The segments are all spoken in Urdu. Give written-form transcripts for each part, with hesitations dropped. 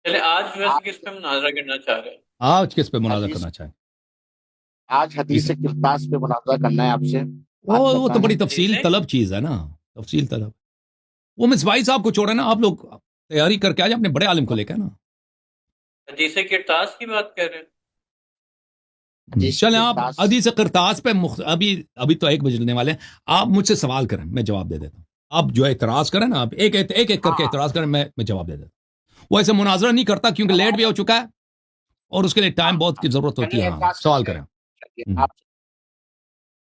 چلے آج ویسے آج کس پہ مناظرہ کرنا چاہ رہے ہیں؟ آج کس پہ مناظرہ حدیث کرنا چاہیں؟ آج جی حدیث سر، کرتاس پہ مناظرہ کرنا ہے آپ سے. بات وہ کرنا تو ہے. بڑی تفصیل حدیثیں طلب چیز ہے نا. تفصیل طلب وہ مصباحی صاحب کو چھوڑے نا، آپ لوگ تیاری کر کے آ جائیں، اپنے بڑے عالم کو لے کے نا. حدیث کرتاس کی بات کر رہے ہیں؟ حدیث چلیں آپ کرتاس. حدیث قرطاس پہ ابھی تو 1 بجنے والے ہیں. آپ مجھ سے سوال کریں، میں جواب دے دیتا ہوں. آپ جو اعتراض کریں نا، آپ ایک کر کے ہاں اعتراض کریں، میں جواب دے دیتا ہوں. وہ ایسے مناظرہ نہیں کرتا کیونکہ لیٹ بھی سوال. ہو چکا ہے اور اس کے لیے ہاں ٹائم بہت ہاں کی ضرورت ہوتی چلیے ہے. ہاں اعتراض سوال کرتے ہیں. کریں. چلیے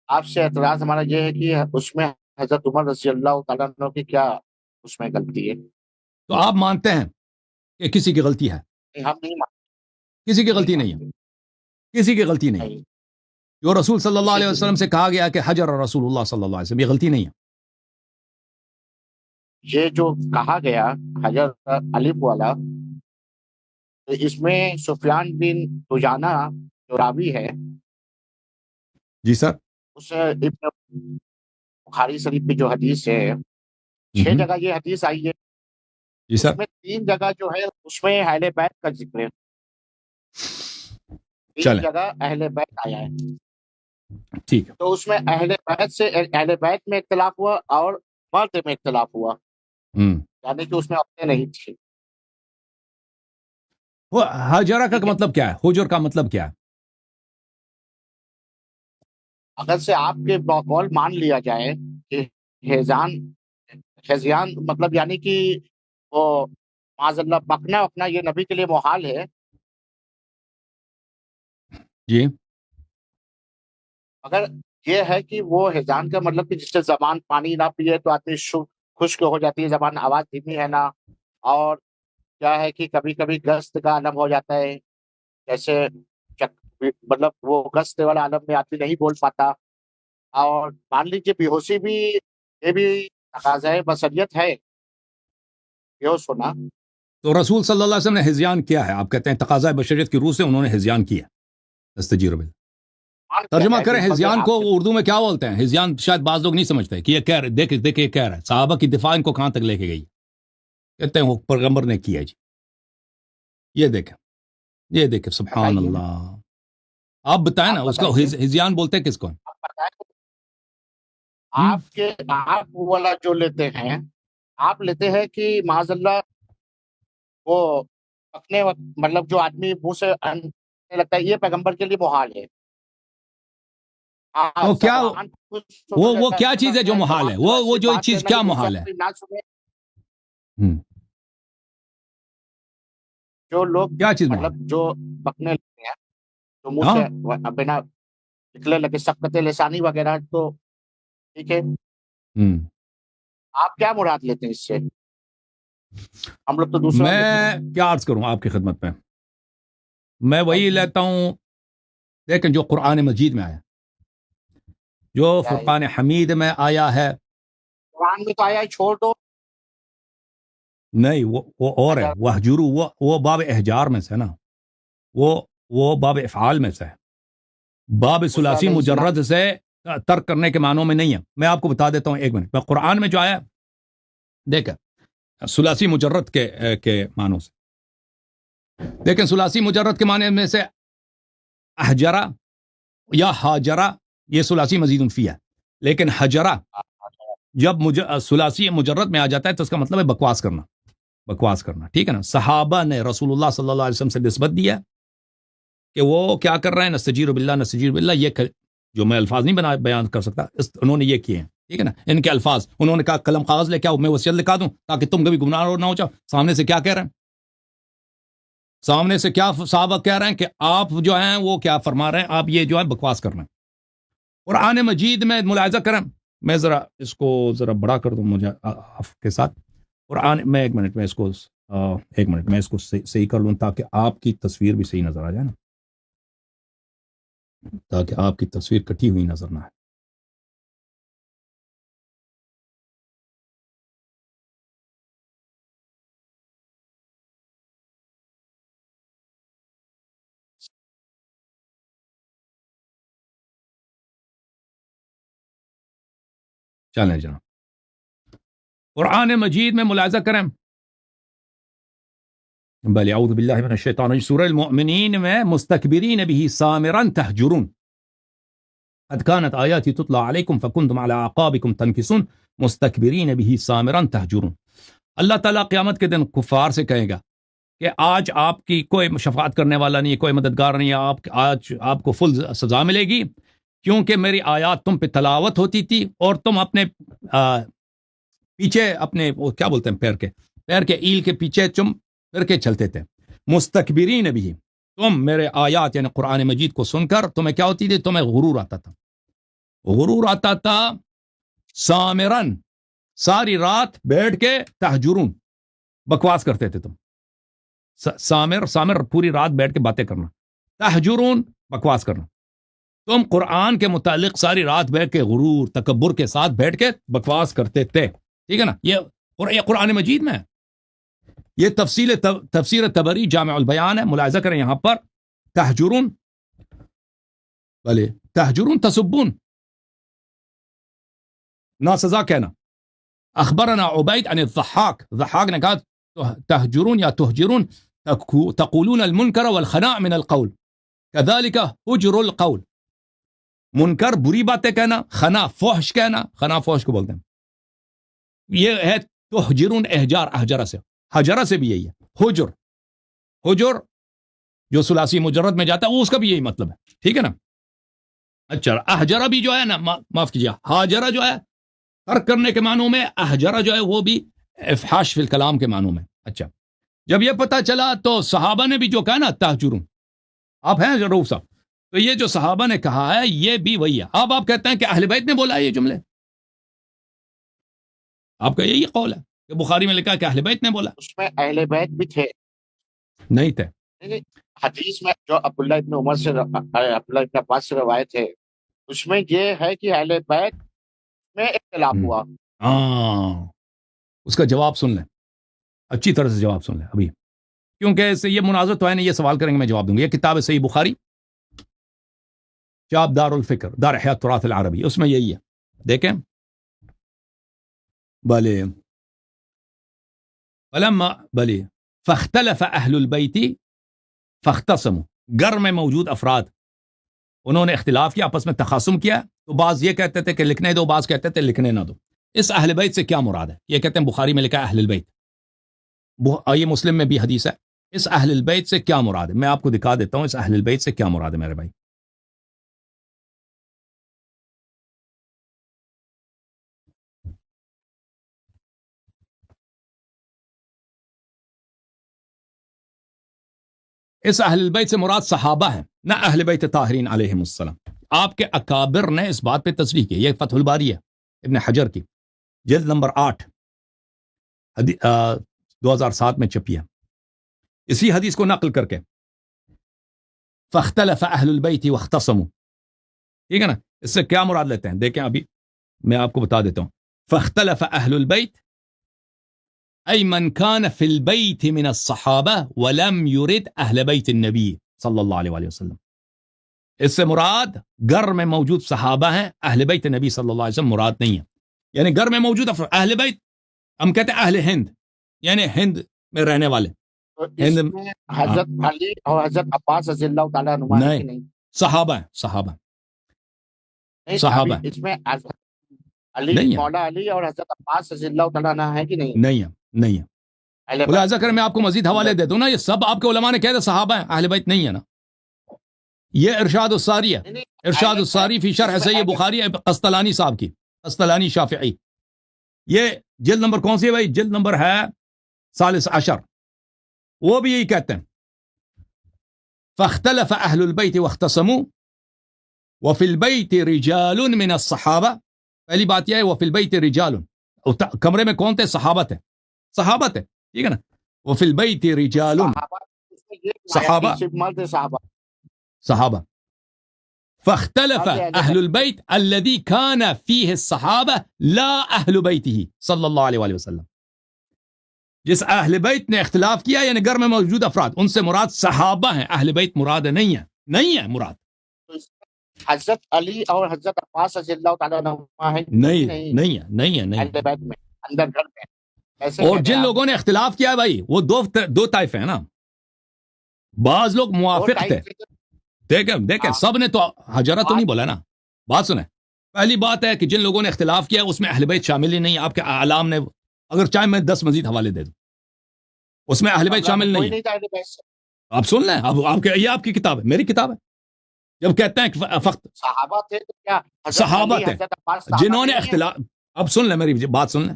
آپ سے اعتراض ہمارا یہ ہے کہ اس میں حضرت عمر رضی اللہ تعالیٰ عنہ کی کیا اس میں غلطی ہے؟ تو آپ مانتے ہیں کہ کسی کی غلطی ہے؟ ہم نہیں کسی کی نہیں غلطی نہیں ہے. مانتے. کسی کی غلطی نہیں ہے. نہیں جو رسول صلی اللہ کسی علیہ کی وسلم سے نہیں. کہا گیا کہ حجر رسول اللہ صلی اللہ علیہ وسلم، یہ غلطی نہیں ہے. یہ جو کہا گیا حضرت الف والا، اس میں سفیان بن دجانہ جو راوی ہے، جی سر. اس ابن بخاری شریف کی جو حدیث ہے، 6 جگہ یہ حدیث آئی ہے. جی اس سر. میں 3 جگہ جو ہے اس میں اہل بیت کا ذکر ہے. تین چلیں جگہ اہل بیت آیا ہے. ٹھیک ہے. تو اس میں اہل بیت میں اختلاف ہوا اور مرد میں اختلاف ہوا، ہوں. یعنی کہ اس میں عورتیں نہیں تھی. وہ حجرہ کا ٹھیک ہے. مطلب کیا ہے؟ حجر کا مطلب کیا ہے؟ اگر سے آپ کے بقول مان لیا جائے کہ ہیزان ہیزیان مطلب یعنی کہ وہ معاذ اللہ بکنا وکنا یہ نبی کے لیے محال ہے. جی. اگر یہ ہے کہ وہ ہیزان کا مطلب کہ جس سے زبان پانی نہ پیے تو آدمی خشک ہو جاتی ہے، زبان آواز دھیمی ہے نا. اور کیا ہے کہ کبھی کبھی گست کا عالم ہو جاتا ہے، جیسے مطلب وہ گست والا عالم میں آدمی نہیں بول پاتا. اور مان لیجیے بیہوشی بھی، یہ بھی تقاضۂ بصریت ہے، بیہوش ہونا. تو رسول صلی اللہ علیہ وسلم نے ہزیان کیا ہے؟ آپ کہتے ہیں تقاضۂ بشریت کی روح سے انہوں نے ہزیان کیا. استجیر باللہ. مان کیا ترجمہ جائے کریں کہ ہزیان آپ کو وہ اردو میں کیا بولتے ہیں؟ ہزیان شاید بعض لوگ نہیں سمجھتے کہ یہ کہہ رہے، دیکھیں یہ کہہ رہا ہے صحابہ کی دفاع ان کو کہاں تک لے کے گئی. کہتے ہیں وہ پیغمبر نے کیا جی. یہ دیکھیں سبحان بتائیے. اللہ. آپ بتائیں نا آپ اس کو بتائیے. ہزیان بولتے ہیں کس کو؟ آپ بتائیں. ہم؟ آپ والا جو لیتے ہیں، آپ لیتے ہیں کہ معاذ اللہ وہ اپنے مطلب جو آدمی منہ سے لگتا ہے یہ پیغمبر کے لیے محال ہے. تو کیا زبان وہ کیا چیز ہے جو محال ہے؟ وہ جو بات چیز کرنا کیا کہ دوسرا محال ہے؟ کوئی نہ سنے. ہم، جو لوگ کیا چیز محال مطلب جو بکنے لگتے ہیں، جو ہے؟ منہ ہاں. سے بنا نکلے لگے سبقت لسانی وغیرہ، تو ٹھیک ہے. ہم. آپ کیا مراد لیتے ہیں اس سے؟ ہم لوگ تو دوسرا لیتے ہیں. میں کیا عرض کروں آپ کی خدمت میں؟ میں وہی بتائیے. لیتا ہوں، لیکن جو قرآن مجید میں آیا، جو کیا ہے؟ فرقان حمید میں آیا ہے. قرآن میں تو آیا ہے، چھوڑ دو. نہیں، وہ اور ہے. اگر وہ حجرو وہ باب احجار میں سے نا، وہ باب افعال میں سے ہے. باب موسیٰ ثلاثی علیہ السلام. مجرد سے ترک کرنے کے معنوں میں نہیں ہے. میں آپ کو بتا دیتا ہوں 1 منٹ میں. قرآن میں جو آیا دیکھیں ثلاثی مجرد کے معنوں سے، لیکن ثلاثی مجرد کے معنی میں سے احجرا یا حاجرا یہ ثلاثی مزید فی ہے. لیکن حجرا جب ثلاثی مجرد میں آ جاتا ہے تو اس کا مطلب ہے بکواس کرنا. ٹھیک ہے نا. صحابہ نے رسول اللہ صلی اللہ علیہ وسلم سے نسبت دیا کہ وہ کیا کر رہے ہیں، نستجیر باللہ. یہ جو میں الفاظ نہیں بیان کر سکتا، انہوں نے یہ کیے ہیں. ٹھیک ہے نا. ان کے الفاظ، انہوں نے کہا قلم کاغذ لے کے آؤ، میں وصیت لکھا دوں تاکہ تم کبھی گمراہ نہ ہو جاؤ. سامنے سے کیا کہہ رہے ہیں؟ سامنے سے کیا صحابہ کہہ رہے ہیں کہ آپ جو ہیں وہ کیا فرما رہے ہیں؟ آپ یہ جو ہے بکواس کر رہے ہیں. قرآن مجید میں ملاحظہ کریں. میں ذرا اس کو ذرا بڑا کر دوں مجھے آپ کے ساتھ. قرآن میں 1 منٹ میں اس کو 1 منٹ میں اس کو صحیح کر لوں تاکہ آپ کی تصویر بھی صحیح نظر آ جائے نا، تاکہ آپ کی تصویر کٹی ہوئی نظر نہ آئے. چلیں جناب، قرآن مجید میں ملاحظہ کریں. بل اعوذ باللہ من الشیطان الرجیم سورہ المؤمنین میں مستکبرین به سامرا تہجرون قد كانت آیاتی تتلی علیکم فکنتم علی اعقابکم تنکسون مستکبرین به سامرا تہجرون. اللہ تعالیٰ قیامت کے دن کفار سے کہے گا کہ آج آپ کی کوئی شفاعت کرنے والا نہیں ہے، کوئی مددگار نہیں ہے، آج آپ کو فل سزا ملے گی، کیونکہ میری آیات تم پہ تلاوت ہوتی تھی اور تم اپنے پیچھے اپنے وہ کیا بولتے ہیں پیر کے ایل کے پیچھے تم پھر کے چلتے تھے. مستکبرین بھی، تم میرے آیات یعنی قرآن مجید کو سن کر تمہیں کیا ہوتی تھی؟ تمہیں غرور آتا تھا سامرن، ساری رات بیٹھ کے تہجرون بکواس کرتے تھے تم. سامر پوری رات بیٹھ کے باتیں کرنا، تہجرون بکواس کرنا. تم قرآن کے متعلق ساری رات بیٹھ کے غرور تکبر کے ساتھ بیٹھ کے بکواس کرتے تھے. ٹھیک ہے نا؟ یہ قرآن مجید میں ہے. یہ تفسیر طبری جامع البیان ہے، ملاحظہ کریں یہاں پر تہجرون، بھلے تہجرون تسبون، ناسزا کہنا. اخبرنا عبید عن الضحاک، ضحاک نے کہا تہجرون یا تہجرون تقولون المنکر والخناء من القول كذلك حجر القول. منکر بری باتیں کہنا، خنا فحش کہنا، خنا فحش کو بولتے ہیں. یہ ہے تہجرون احجارہ سے، حجرہ سے بھی یہی ہے. حجر جو ثلاثی مجرد میں جاتا ہے وہ اس کا بھی یہی مطلب ہے. ٹھیک ہے نا؟ اچھا احجرہ بھی جو ہے نا، معاف کیجیے، حاجرہ جو ہے ترک کرنے کے معنوں میں، احجرہ جو ہے وہ بھی افحاش فی الکلام کے معنوں میں. اچھا جب یہ پتہ چلا تو صحابہ نے بھی جو کہا نا تہجرون، آپ ہیں رؤوف صاحب، تو یہ جو صحابہ نے کہا ہے یہ بھی وہی ہے. اب آپ کہتے ہیں کہ اہل بیت نے بولا ہے یہ جملے، آپ کا یہی قول ہے کہ بخاری میں لکھا کہ اہل بیت نے بولا. اس میں اہل بیت بھی تھے، نہیں تھے. حدیث میں جو عبداللہ ابن عمر سے عبداللہ ابن عباس سے روایت ہے اس میں یہ ہے کہ اہل بیت میں اختلاف ہوا. ہاں اس کا جواب سن لیں، اچھی طرح سے جواب سن لیں ابھی، کیونکہ یہ مناظر تو ہے نہیں، یہ سوال کریں گے میں جواب دوں گا. یہ کتاب ہے صحیح بخاری، چاپ دار الفکر، دار احیاء التراث العربی، اس میں یہی ہے. دیکھیں بلے فاختلف اہل البیت فاختصموا، گھر میں موجود افراد انہوں نے اختلاف کیا، آپس میں تخاصم کیا. تو بعض یہ کہتے تھے کہ لکھنے دو، بعض کہتے تھے لکھنے نہ دو. اس اہل بیت سے کیا مراد ہے؟ یہ کہتے ہیں بخاری میں لکھا ہے اہل البیت، یہ مسلم میں بھی حدیث ہے. اس اہل البیت سے کیا مراد ہے؟ میں آپ کو دکھا دیتا ہوں اس اہل البیت سے کیا مراد ہے میرے بھائی. اس اہل البیت سے مراد صحابہ ہیں، نہ اہل بیت طاہرین علیہم السلام. آپ کے اکابر نے اس بات پہ تصریح کی. یہ فتح الباری ہے ابن حجر کی، جلد نمبر 8، 2007 میں چھپی ہے. اسی حدیث کو نقل کر کے فاختلف اہل البیت واختصموا، ٹھیک ہے نا؟ اس سے کیا مراد لیتے ہیں دیکھیں، ابھی میں آپ کو بتا دیتا ہوں. فاختلف اہل البیت ای من کان فی البیت من الصحابہ ولم یرد اہل بیت النبی صلی اللہ علیہ وآلہ وسلم. اس سے مراد گھر میں موجود صحابہ ہیں، اہل بیت نبی صلی اللہ علیہ وسلم مراد نہیں ہے. یعنی گھر میں موجود اہل بیت، ہم کہتے ہیں اہل ہند، یعنی ہند میں رہنے والے. اس میں حضرت علی اور حضرت عباس رضی اللہ تعالیٰ عنہ نہیں، صحابہ ہیں، صحابہ نہیں صحابہ اس میں حضرت علی، نہیں ہے. مولا علی اور حضرت عباس رضی اللہ تعالیٰ عنہ ہے کہ نہیں؟ نہیں ہے، نہیں ہے. اہل بیت ملاحظہ کریں، میں آپ کو مزید حوالے دے دوں نا، یہ سب آپ کے علماء نے کہہ دیا صحابہ ہیں، اہل بیت نہیں ہے نا. یہ ارشاد الساری ہے، ارشاد الساری فی شرح صحیح بخاری قسطلانی صاحب کی، قسطلانی شافعی. یہ جلد نمبر کون سی ہے بھائی؟ جلد نمبر ہے 13، وہ بھی یہی کہتے ہیں فاختلف اہل البیت واختصموا وفی البیت رجال من الصحابہ. پہلی بات یہ ہے وفی البیت رجال، کمرے میں کون تھے؟ صحابہ تھے، صحابہ تھے، ٹھیک ہے نا؟ وفی البیت رجال، صحابہ، صحابہ. فاختلف اہل البیت الذی کان فیہ الصحابہ لا اہل بیتہ صلی اللہ علیہ وآلہ وسلم. جس اہل بیت نے اختلاف کیا یعنی گھر میں موجود افراد، ان سے مراد صحابہ ہیں، اہل بیت مراد نہیں ہے، نہیں ہے مراد. حضرت علی اور حضرت عباس رضی اللہ تعالیٰ عنہ ہے؟ نہیں ہے، نہیں ہے، نہیں ہے، نہیں. اہل بیت میں اندر گھر میں ایسے اور جن لوگوں نے اختلاف کیا ہے بھائی وہ دو طائفے ہیں نا. بعض لوگ وہ موافق ٹائم تھے. دیکھیں ہاں سب نے تو حجرہ تو نہیں بولا نا. بات سنیں, پہلی بات ہے کہ جن لوگوں نے اختلاف کیا اس میں اہل بیت شامل ہی نہیں. آپ کے اعلام نے, اگر چاہے میں 10 مزید حوالے دے دوں, اس میں اہل بیت معاملہ میں شامل کوئی نہیں ہے. نہیں تھا بحث. آپ سن لیں, اب یہ آپ کی کتاب ہے, میری کتاب ہے. جب کہتے ہیں کہ فقط صحابہ تھے تو کیا حضرت صحابہ علی تھے حضرت عباس صحابہ جنہوں نے نہیں ہیں؟ اختلاف, اب سن لیں میری بات سن لیں,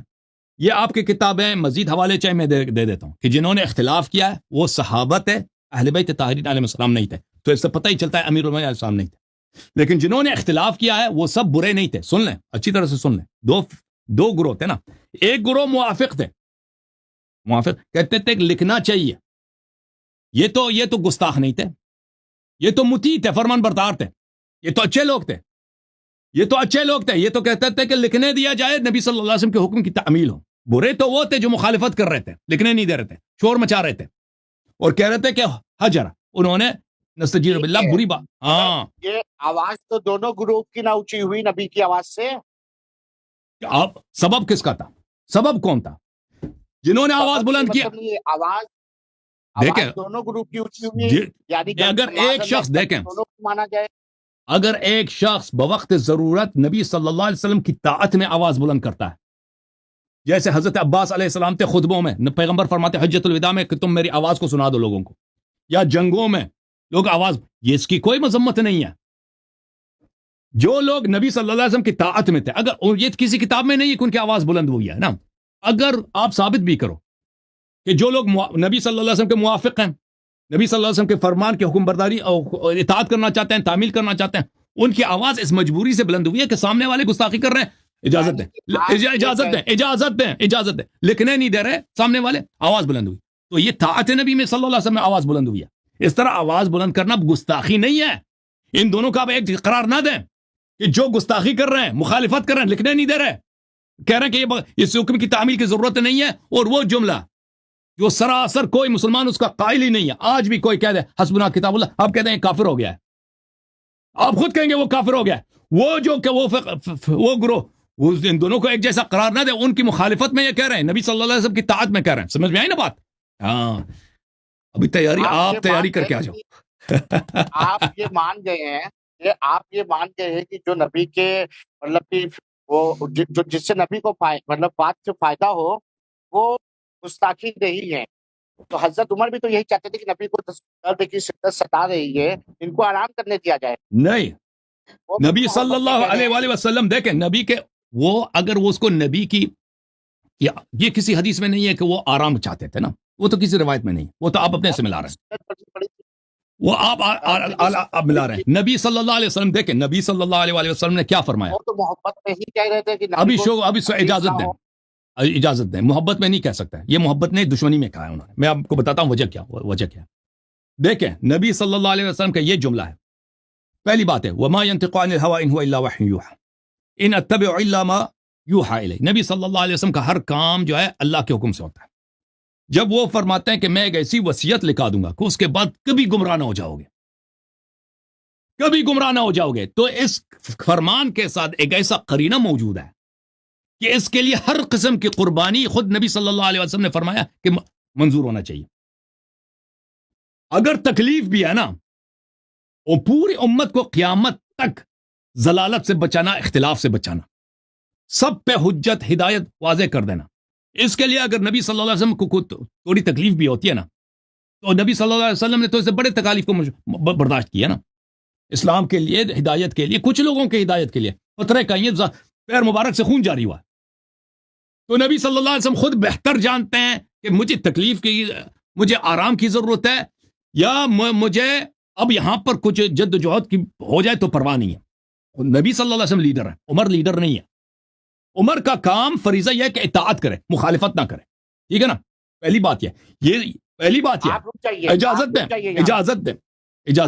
یہ آپ کی کتاب ہے, مزید حوالے چاہے میں دے دیتا ہوں کہ جنہوں نے اختلاف کیا ہے وہ صحابہ تھے, اہل بیت طاہرین علیہ السلام نہیں تھے. تو اس سے پتہ ہی چلتا ہے امیر المومنین علیہ السلام نہیں تھے. لیکن جنہوں نے اختلاف کیا ہے وہ سب برے نہیں تھے. سن لیں اچھی طرح سے سن لیں, دو گروہ تھے نا. ایک گروہ موافق تھے, موافق کہتے تھے کہ لکھنا چاہیے. یہ تو گستاخ نہیں تھے, یہ تو مطیع تھے, فرمان بردار تھے, یہ تو اچھے لوگ تھے, یہ تو کہتے تھے کہ لکھنے دیا جائے, نبی صلی اللہ علیہ وسلم کے حکم کی تعمیل ہو. برے تو وہ تھے جو مخالفت کر رہے تھے, لکھنے نہیں دے رہے تھے, شور مچا رہے تھے اور کہہ رہے تھے کہ حجر, انہوں نے نستجیر باللہ, بری بات. ہاں, یہ آواز تو دونوں گروپ کی نہ اونچی ہوئی نبی کی آواز سے. آپ سبب کس کا تھا, سبب کون تھا جنہوں نے آواز بلند کیا؟ مطلب یہ آواز دیکھیں دونوں گروپ کی اونچی ہوئی, یعنی اگر ایک شخص دیکھیں, دونوں کو مانا جائے. اگر ایک شخص بوقت ضرورت نبی صلی اللہ علیہ وسلم کی طاعت میں آواز بلند کرتا ہے, جیسے حضرت عباس علیہ السلام تھے خطبوں میں, پیغمبر فرماتے حجۃ الوداع میں کہ تم میری آواز کو سنا دو لوگوں کو, یا جنگوں میں لوگ آواز, یہ اس کی کوئی مذمت نہیں ہے. جو لوگ نبی صلی اللہ علیہ وسلم کی طاعت میں تھے, اگر یہ کسی کتاب میں نہیں ہے کہ ان کی آواز بلند ہوئی ہے نا, اگر آپ ثابت بھی کرو کہ جو لوگ نبی صلی اللہ علیہ وسلم کے موافق ہیں, نبی صلی اللہ علیہ وسلم کے فرمان کی حکم برداری اور اطاعت کرنا چاہتے ہیں, تعمیل کرنا چاہتے ہیں, ان کی آواز اس مجبوری سے بلند ہوئی ہے کہ سامنے والے گستاخی کر رہے ہیں, اجازت دیں, لکھنے نہیں دے رہے سامنے والے, آواز بلند ہوئی, تو یہ طاعت نبی میں صلی اللہ علیہ وسلم میں آواز بلند ہوئی ہے. اس طرح آواز بلند کرنا گستاخی نہیں ہے. ان دونوں کا آپ ایک قرار نہ دیں کہ جو گستاخی کر رہے ہیں, مخالفت کر رہے ہیں, لکھنے نہیں دے رہے, کہہ رہے ہیں کہ اس حکم کی تعمیل کی ضرورت نہیں ہے, اور وہ جملہ جو سراسر کوئی مسلمان اس کا قائل ہی نہیں ہے. آج بھی کوئی کہہ دے حسبنا کتاب اللہ, آپ کہتے ہیں کافر ہو گیا ہے, آپ خود کہیں گے وہ کافر ہو گیا ہے. وہ جو کہ وہ گروہ, وہ ان دونوں کو ایک جیسا قرار نہ دے, ان کی مخالفت میں یہ کہہ رہے ہیں, نبی صلی اللہ علیہ وسلم کی طاعت میں کہہ رہے ہیں. سمجھ میں آئی نا بات؟ ہاں, ابھی آپ تیاری کر کے آ جاؤ. آپ یہ مان گئے ہیں کہ جو نبی کے مطلب کہ وہ جو جس سے نبی کو مطلب بات سے فائدہ ہو وہ گستاخی نہیں ہے. تو حضرت عمر بھی تو یہی چاہتے تھے کہ نبی کو درد کی شدت ستا رہی ہے, ان کو آرام کرنے دیا جائے. نہیں, نبی صلی اللہ علیہ وآلہ وسلم, دیکھیں نبی کے وہ, اگر وہ اس کو نبی کی, یہ کسی حدیث میں نہیں ہے کہ وہ آرام چاہتے تھے نا, وہ تو کسی روایت میں نہیں, وہ تو آپ اپنے سے ملا رہے ہیں, وہ آپ ملا رہے ہیں. نبی صلی اللہ علیہ وسلم, دیکھیں نبی صلی اللہ علیہ وآلہ وسلم نے کیا فرمایا. وہ تو محبت میں ہی کہہ رہے تھے کہ ابھی اجازت دیں, محبت میں نہیں کہہ سکتا, یہ محبت نے دشمنی میں کہا ہے انہوں نے. میں آپ کو بتاتا ہوں وجہ کیا. دیکھیں نبی صلی اللہ علیہ وسلم کا یہ جملہ ہے, پہلی بات ہے وما ينطق عن الهوى ان هو الا وحي يوحى ان اتبع الا ما يوحى الي. نبی صلی اللہ علیہ وسلم کا ہر کام جو ہے اللہ کے حکم سے ہوتا ہے. جب وہ فرماتے ہیں کہ میں ایک ایسی وصیت لکھا دوں گا کہ اس کے بعد کبھی گمراہ نہ ہو جاؤ گے, تو اس فرمان کے ساتھ ایک ایسا قرینہ موجود ہے کہ اس کے لیے ہر قسم کی قربانی خود نبی صلی اللہ علیہ وسلم نے فرمایا کہ منظور ہونا چاہیے. اگر تکلیف بھی ہے نا, اور پوری امت کو قیامت تک ضلالت سے بچانا, اختلاف سے بچانا, سب پہ حجت ہدایت واضح کر دینا, اس کے لیے اگر نبی صلی اللہ علیہ وسلم کو تھوڑی تکلیف بھی ہوتی ہے نا, تو نبی صلی اللہ علیہ وسلم نے تو اس سے بڑے تکالیف کو برداشت کیا نا, اسلام کے لیے, ہدایت کے لیے, کچھ لوگوں کے ہدایت کے لیے پتھرے کا یہ پیر مبارک سے خون جاری ہوا. تو نبی صلی اللہ علیہ وسلم خود بہتر جانتے ہیں کہ مجھے تکلیف کی, مجھے آرام کی ضرورت ہے, یا مجھے اب یہاں پر کچھ جد و جہد کی ہو جائے تو پرواہ نہیں ہے. نبی صلی اللہ علیہ وسلم لیڈر ہے, عمر لیڈر نہیں ہے. عمر کا کام فریضہ یہ ہے کہ اطاعت کرے, مخالفت نہ کرے. ٹھیک ہے نا, پہلی بات یہ اجازت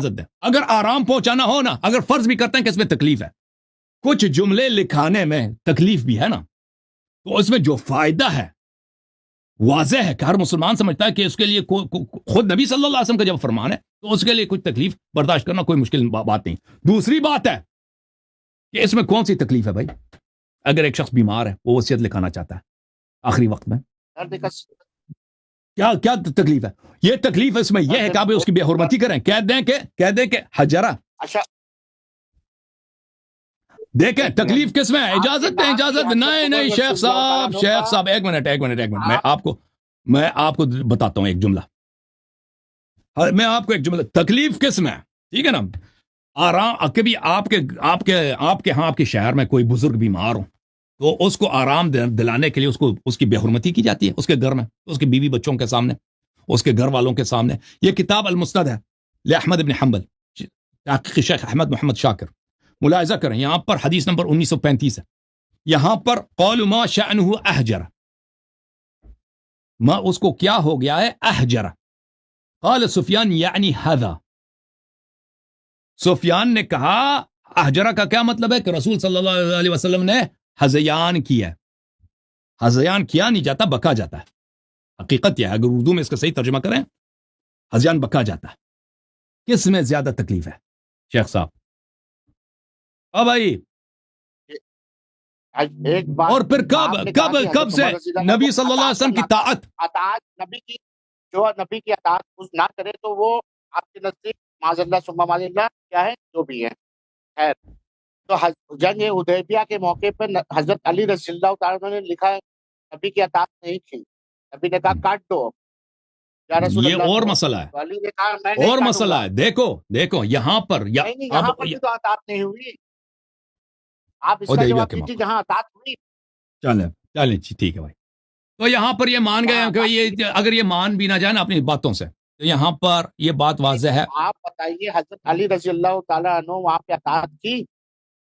دیں اگر آرام پہنچانا ہو نا, اگر فرض بھی کرتے ہیں کہ اس میں تکلیف ہے, کچھ جملے لکھانے میں تکلیف بھی ہے نا, تو اس میں جو فائدہ ہے واضح ہے کہ ہر مسلمان سمجھتا ہے کہ اس کے لیے خود نبی صلی اللہ علیہ وسلم کا جب فرمان ہے تو اس کے لیے کچھ تکلیف برداشت کرنا کوئی مشکل بات نہیں. دوسری بات ہے کہ اس میں کون سی تکلیف ہے بھائی. اگر ایک شخص بیمار ہے, وہ وصیت لکھانا چاہتا ہے آخری وقت میں, کیا کیا تکلیف ہے؟ یہ تکلیف اس میں یہ ہے کہ آپ اس کی بے حرمتی کریں، کہہ دیں کہ حجرہ. اچھا دیکھیں تکلیف کس میں ہے؟ اجازت دیں، اجازت دیں. نہیں شیخ صاحب ایک منٹ میں آپ کو بتاتا ہوں ایک جملہ. میں آپ کو ایک جملہ، تکلیف کس میں ہے؟ ٹھیک ہے نا. آرام کبھی آپ کے ہاں آپ کے شہر میں کوئی بزرگ بیمار ہو تو اس کو آرام دلانے کے لیے اس کی بے حرمتی کی جاتی ہے اس کے گھر میں، اس کے بیوی بچوں کے سامنے، اس کے گھر والوں کے سامنے. یہ کتاب المسند ہے لأحمد بن حنبل، تحقیق شیخ احمد محمد شاکر. ملاحظہ کریں یہاں پر حدیث نمبر 1935 ہے. یہاں پر قول ما شأنہ احجر، ما اس کو کیا ہو گیا ہے؟ احجر. قال سفیان یعنی ھذا، سفیان نے کہا احجرہ کا کیا مطلب ہے؟ کہ رسول صلی اللہ علیہ وسلم نے ہذیان کیا. ہذیان کیا نہیں جاتا، بکا جاتا ہے. حقیقت یہ ہے، اگر اردو میں اس کا صحیح ترجمہ کریں ہذیان بکا جاتا ہے. کس میں زیادہ تکلیف ہے شیخ صاحب؟ بھائی ایک بات، اور پھر کب سے نبی صلی اللہ علیہ وسلم کی طاعت، نبی کی جو نبی کی اطاعت نہ کرے تو وہ آپ کے نزدیک معاذ اللہ ثم معاذ اللہ کیا ہے؟ جو بھی ہے. خیر، تو جنگ حدیبیہ کے موقع پہ حضرت علی رضی اللہ تعالیٰ نے لکھا ہے نبی کی اطاعت نہیں کی. نبی نے کہا کاٹ دو یا رسول یہ اللہ اور کو. مسئلہ ہے، تو علی نے کہا میں نہیں اور کاٹوں مسئلہ گا. ہے. دیکھو یہاں پر نہیں یہاں پر بھی تو اطاعت نہیں ہوئی. آپ اس کا حدیبیہ جواب کے دیجیے موقع، جہاں اطاعت ہوئی. چلیں ٹھیک ہے بھائی. تو یہاں پر یہ مان گئے کہ یہ اگر یہ مان بھی نہ جائے نا اپنی باتوں سے تو یہاں پر یہ بات واضح ہے. آپ بتائیے حضرت علی رضی اللہ تعالیٰ عنہ وہاں پہ اطاعت کی؟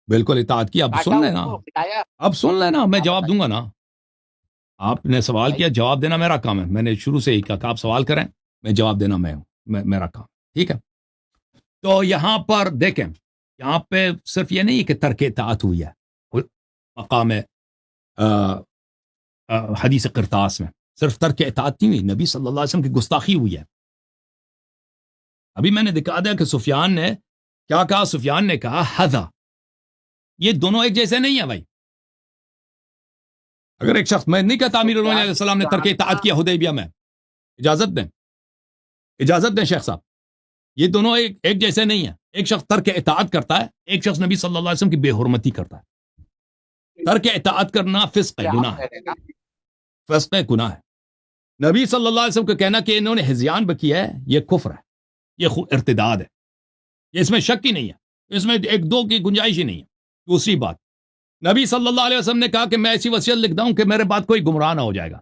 بالکل اطاعت کی. اب کاٹا سن اس لینا، کو، مٹایا؟ اب سن لینا، میں آپ جواب دوں گا نا. آپ نے سوال کیا، جواب دینا میرا کام ہے. میں نے شروع سے ہی کہا کہ آپ سوال کریں، میں جواب دینا میرا کام. ٹھیک ہے. تو یہاں پر دیکھیں، یہاں پہ صرف یہ نہیں کہ ترک اطاعت ہوئی ہے مقام حدیث قرطاس میں، صرف ترک اطاعت نہیں ہوئی، نبی صلی اللہ علیہ وسلم کی گستاخی ہوئی ہے. ابھی میں نے دکھا دیا کہ سفیان نے کیا کہا. سفیان نے کہا ھذا. یہ دونوں ایک جیسے نہیں ہیں بھائی. اگر ایک شخص، میں نہیں کہتا امیر المومنین علیہ السلام نے ترک اطاعت کیا حدیبیہ میں، اجازت دیں شیخ صاحب، یہ دونوں ایک جیسے نہیں ہیں. ایک شخص ترک اطاعت کرتا ہے، ایک شخص نبی صلی اللہ علیہ وسلم کی بے حرمتی کرتا ہے. ترک اطاعت کرنا فسق ہے، گناہ ہے، فسق ہے، گناہ ہے. نبی صلی اللہ علیہ وسلم کو کہنا کہ انہوں نے ہذیان بکیا ہے، یہ کفر ہے، یہ ارتداد ہے. یہ اس میں شک ہی نہیں ہے، اس میں ایک دو کی گنجائش ہی نہیں ہے. دوسری بات، نبی صلی اللہ علیہ وسلم نے کہا کہ میں ایسی وصیت لکھتا ہوں کہ میرے بعد کوئی گمراہ نہ ہو جائے گا.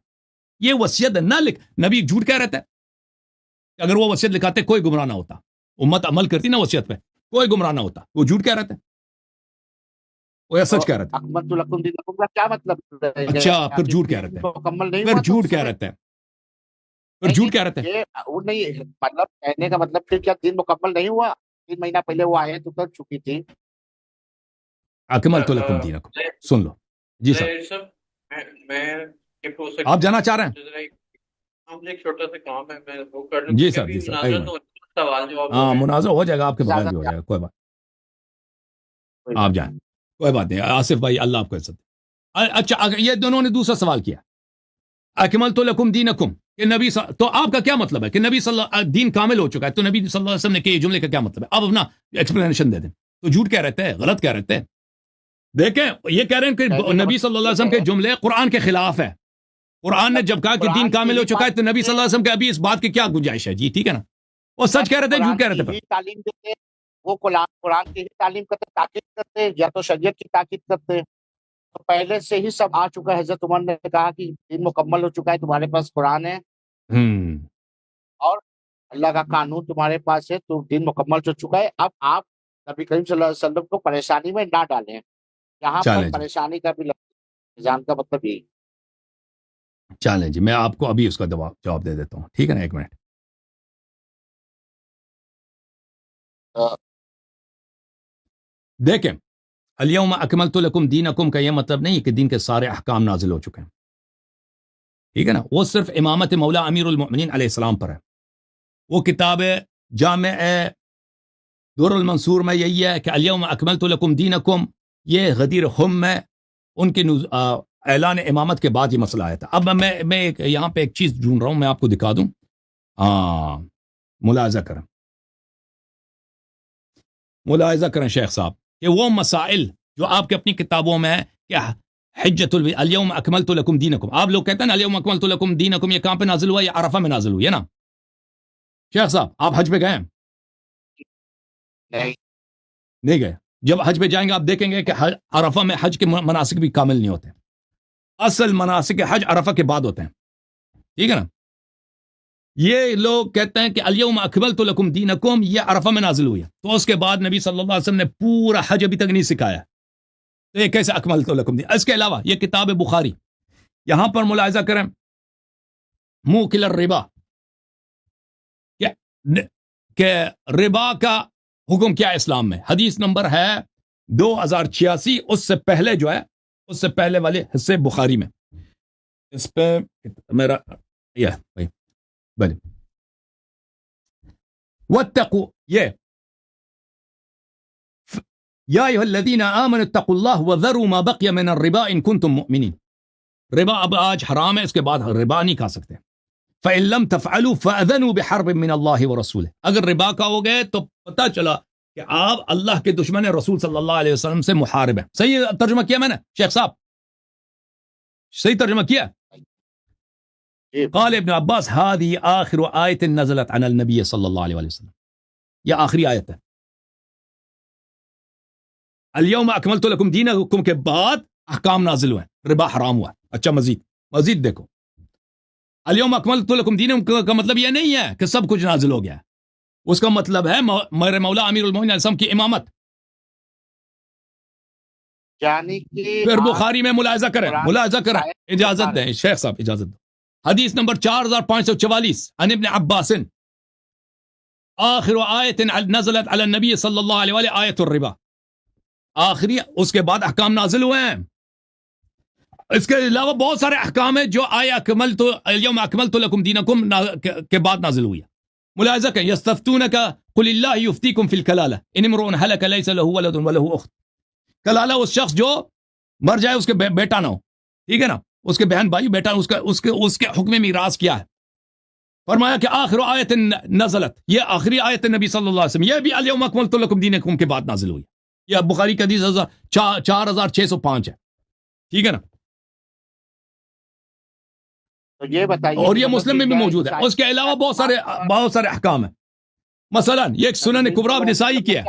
یہ وصیت نہ لکھ، نبی جھوٹ کہہ رہتا ہے. اگر وہ وصیت لکھاتے کوئی گمراہ نہ ہوتا، امت عمل کرتی نا وصیت پہ، کوئی گمراہ نہ ہوتا. وہ جھوٹ کہہ رہتا ہے، وہ سچ کہہ رہتا ہے. اکملت لکم دینکم کا کیا مطلب ہے؟ اچھا پھر جھوٹ کہہ رہتے ہیں، مکمل نہیں پھر ہوا جھوٹ کہہ رہتے ہیں، پھر جھوٹ کہہ رہتے ہیں. یہ وہ نہیں مطلب کہنے کا مطلب پھر کیا دین مکمل نہیں ہوا؟ 3 مہینہ پہلے وہ آیت اتر چکی تھی. اکملت لکم دینکم. سن لو جی صاحب، آپ جانا چاہ رہے ہیں؟ ایک چھوٹا سا کام ہے، میں وہ کر لوں. جی سر، جی سر، سوال جواب ہاں مناظر ہو جائے گا، آپ کے بغیر بھی ہو جائے گا، کوئی بات. آپ جائیں، کوئی بات نہیں. آصف بھائی اللہ آپ کو عزت. اچھا یہ دونوں نے دوسرا سوال کیا، اکملت لکم دینکم، کہ نبی تو آپ کا کیا مطلب ہے کہ نبی صلی اللہ دین کامل ہو چکا ہے؟ تو نبی صلی اللہ علیہ وسلم نے کہ یہ جملے کا کیا مطلب ہے؟ اب اپنا ایکسپلینیشن دے دیں. تو جھوٹ کہہ رہتے ہیں، غلط کہہ رہتے ہیں. دیکھیں یہ کہہ رہے ہیں کہ نبی صلی اللہ علیہ وسلم کے جملے قرآن کے خلاف ہے. قرآن نے جب کہا کہ دین کامل ہو چکا ہے تو نبی صلی اللہ علیہ وسلم کے ابھی اس بات کی کیا گنجائش ہے؟ جی ٹھیک ہے نا. وہ سچ کہہ رہے تھے، جھوٹ کہہ رہے تھے. تعلیم دیتے، وہ قرآن کی ہی تعلیم کرتے، تاکید کرتے، یا تو شریعت کی تاکید کرتے. تو پہلے سے ہی سب آ چکا ہے. حضرت عمر نے کہا کہ دین مکمل ہو چکا ہے، تمہارے پاس قرآن ہے اور اللہ کا قانون تمہارے پاس ہے، تو دین مکمل ہو چکا ہے. اب آپ نبی کریم صلی اللہ علیہ وسلم کو پریشانی میں نہ ڈالیں. یہاں پر پریشانی کا بھی نظام کا مطلب یہی. چلیں جی، میں آپ کو ابھی اس کا جواب دے دیتا ہوں. ٹھیک ہے نا، ایک منٹ. دیکھیں، الیوم اکملت لکم دینکم کا یہ مطلب نہیں کہ دین کے سارے احکام نازل ہو چکے ہیں. ٹھیک ہے نا. وہ صرف امامت مولا امیر المؤمنین علیہ السلام پر ہے. وہ کتاب جامع دور المنصور میں یہی ہے کہ الیوم اکملت لکم دینکم، یہ غدیر خم میں ان کی اعلان امامت کے بعد یہ مسئلہ آیا تھا. اب میں یہاں پہ ایک چیز ڈھونڈ رہا ہوں, میں آپ کو دکھا دوں. ملاحظہ کریں شیخ صاحب کہ وہ مسائل جو آپ کے اپنی کتابوں میں کیا حجت الیوم اکملت لکم دینکم, آپ لوگ کہتے ہیں نا الیوم اکملت لکم دینکم, یہ کہاں پہ نازل ہوا؟ یہ عرفہ میں نازل ہوئی ہے نا شیخ صاحب. آپ حج پہ گئے ہیں؟ نہیں گئے. جب حج پہ جائیں گے آپ دیکھیں گے کہ عرفہ میں حج کے مناسک بھی کامل نہیں ہوتے. اصل مناسک حج عرفہ کے بعد ہوتے ہیں, ٹھیک ہے نا. یہ لوگ کہتے ہیں کہ الیوم اکملت لکم دینکم یہ عرفہ میں نازل ہوئی ہے, تو اس کے بعد نبی صلی اللہ علیہ وسلم نے پورا حج ابھی تک نہیں سکھایا, تو یہ کیسے اکملت لکم دین. اس کے علاوہ یہ کتاب بخاری, یہاں پر ملاحظہ کریں موکل الربا, کہ ربا کا حکم کیا ہے اسلام میں. حدیث نمبر ہے 2086, اس سے پہلے جو ہے اس سے پہلے والے حصے بخاری میں. اس پہ میرا یہ بھائی بھلے واتقوا یہ یا ایھا الذین آمنوا اتقوا اللہ وذروا ما بقی من الربا ان کنتم مؤمنین. ربا اب آج حرام ہے, اس کے بعد ربا نہیں کھا سکتے. فإن لم تفعلوا فأذنوا بحرب من اللہ ورسولہ. اگر ربا کا ہو گئے تو پتہ چلا کہ آپ اللہ کے دشمن رسول صلی اللہ علیہ وسلم سے محارب ہیں. صحیح ترجمہ کیا میں نے شیخ صاحب؟ صحیح ترجمہ کیا؟ قال ابن عباس هذه آخر آیت نزلت عن النبی صلی اللہ علیہ وسلم. یہ آخری آیت ہے. الیوم اکملت لکم دینکم کے بعد احکام نازل ہوئے, ربا حرام ہوا. اچھا مزید دیکھو, الیوم اکملت لکم دینکم کا مطلب یہ نہیں ہے کہ سب کچھ نازل ہو گیا. اس کا مطلب ہے میرے مولا امیر المومنین علیہ السلام کی امامت. یعنی کہ پھر بخاری میں ملاحظہ کریں اجازت دیں شیخ صاحب, اجازت دیں. حدیث نمبر 4544 عن ابن عباس آخر آیت نزلت علی النبی صلی اللہ علیہ وآلہ آیت الربا. آخری اس کے بعد احکام نازل ہوئے ہیں. اس کے علاوہ بہت سارے احکام ہیں جو آیا اکملت الیوم اکملت لکم دینکم کے بعد نازل ہوئی ہے. ملاحظہ کریں یستفتونک قل اللہ یفتیکم فی الکلالہ ان امرؤ ہلک لیس له ولد وله اخت. کلالہ اس شخص جو مر جائے اس کے بیٹا نہ ہو, ٹھیک ہے نا, اس کے بہن بھائی بیٹا, اس کے حکم میراث کیا ہے. فرمایا کہ آخر آیت نزلت, یہ آخری آیت نبی صلی اللہ علیہ وسلم, یہ بھی الیوم اکملت لکم دینکم کے بعد نازل ہوئی. یہ بخاری کا حدیث 4605 ہے, ٹھیک ہے نا. تو یہ بتائیے, اور یہ مسلم میں بھی موجود ہے. اس کے علاوہ بہت سارے احکام ہیں. مثلا یہ ایک سنن کبریٰ نسائی کی ہے,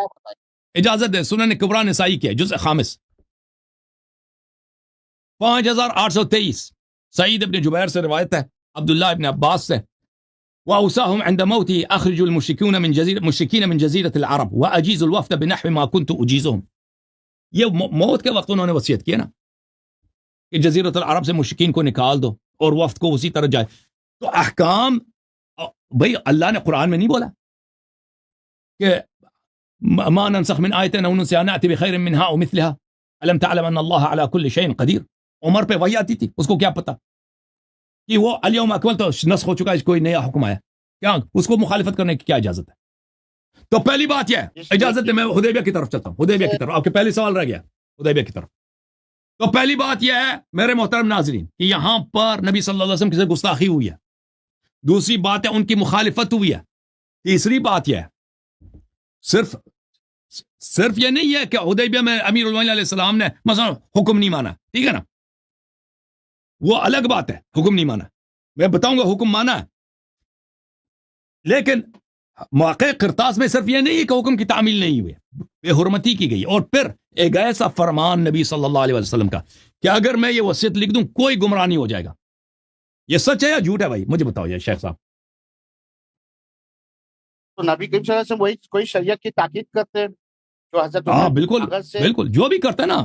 اجازت دیں, سنن کبریٰ نسائی کی ہے, جزء خامس 5823. سعید ابن جبیر سے روایت ہے, عبداللہ ابن عباس سے, وأوصاهم عند موتي أخرج المشركين من جزيرة العرب وأجيز الوفد بنحو ما كنت أجيزهم. یہ موت کے وقت انہوں نے وصیت کیا نا کہ جزیرۃ العرب سے مشرکین کو نکال دو اور وفد کو اسی طرح جائے. تو احکام بھئی اللہ نے قرآن میں نہیں بولا کہ ما ننسخ من آیت او ننسها نأتی بخیر منها او مثلها الم تعلم ان اللہ علی کل شیء قدیر. عمر پہ وحی آتی تھی, اس کو کیا پتا کہ وہ الیوم اکملت نسخ ہو چکا ہے, کوئی نیا حکم آیا, کیا اس کو مخالفت کرنے کی کیا اجازت ہے؟ تو پہلی بات یہ ہے, اجازت ہے میں حدیبیہ کی طرف چلتا ہوں, حدیبیہ کی طرف. آپ کے پہلے سوال رہ گیا حدیبیہ کی طرف. تو پہلی بات یہ ہے میرے محترم ناظرین کہ یہاں پر نبی صلی اللہ علیہ وسلم کی گستاخی ہوئی ہے. دوسری بات ہے ان کی مخالفت ہوئی ہے. تیسری بات یہ ہے صرف یہ نہیں ہے کہ حدیبیہ میں امیر المومنین علیہ السلام نے مثلا حکم نہیں مانا, ٹھیک ہے نا, وہ الگ بات ہے, حکم نہیں مانا, میں بتاؤں گا حکم مانا ہے, لیکن موقع کرتاس میں صرف یہ نہیں ہے کہ حکم کی تعمیل نہیں ہوئی, بے حرمتی کی گئی. اور پھر ایک ایسا فرمان نبی صلی اللہ علیہ وسلم کا کہ اگر میں یہ وصیت لکھ دوں کوئی گمراہ نہیں ہو جائے گا. یہ سچ ہے یا جھوٹ ہے بھائی, مجھے بتاؤ یہ شیخ صاحب. تو نبی کریم صلی اللہ علیہ وسلم وہی کوئی شریعت کی تاکید کرتے ہیں جو حضرت ہاں عمر بالکل اگر سے بالکل, جو بھی کرتے ہیں نا,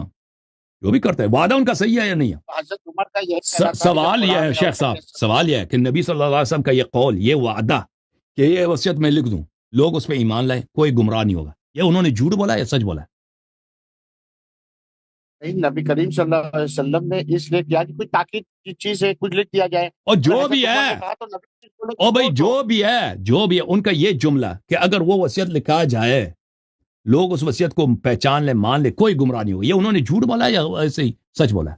جو بھی کرتے ہیں, وعدہ ان کا صحیح ہے یا نہیں ہے. حضرت عمر کا یہ کہنا تھا کہ سوال جب یہ ہے قرآن شیخ صاحب, سوال یہ ہے کہ نبی صلی اللہ علیہ وسلم کا یہ قول, یہ وعدہ کہ یہ وصیت میں لکھ دوں, لوگ اس پہ ایمان لائیں, کوئی گمراہ نہیں ہوگا, یہ انہوں نے جھوٹ بولا یا سچ بولا ہے؟ نہیں, نبی کریم صلی اللہ علیہ وسلم نے اس لیے کیا کہ کوئی تاکید کی چیز ہے, کچھ لکھ دیا جائے. اور جو حضرت بھی عمر ہے نے کہا تو نبی کریم صلی اللہ علیہ وسلم اور بھائی کو جو بھی ہے ان کا یہ جملہ کہ اگر وہ وصیت لکھا جائے لوگ اس وصیت کو پہچان لیں, مان لیں, کوئی گمراہ نہیں ہوگا, یہ انہوں نے جھوٹ بولا یا ایسے ہی سچ بولا ہے؟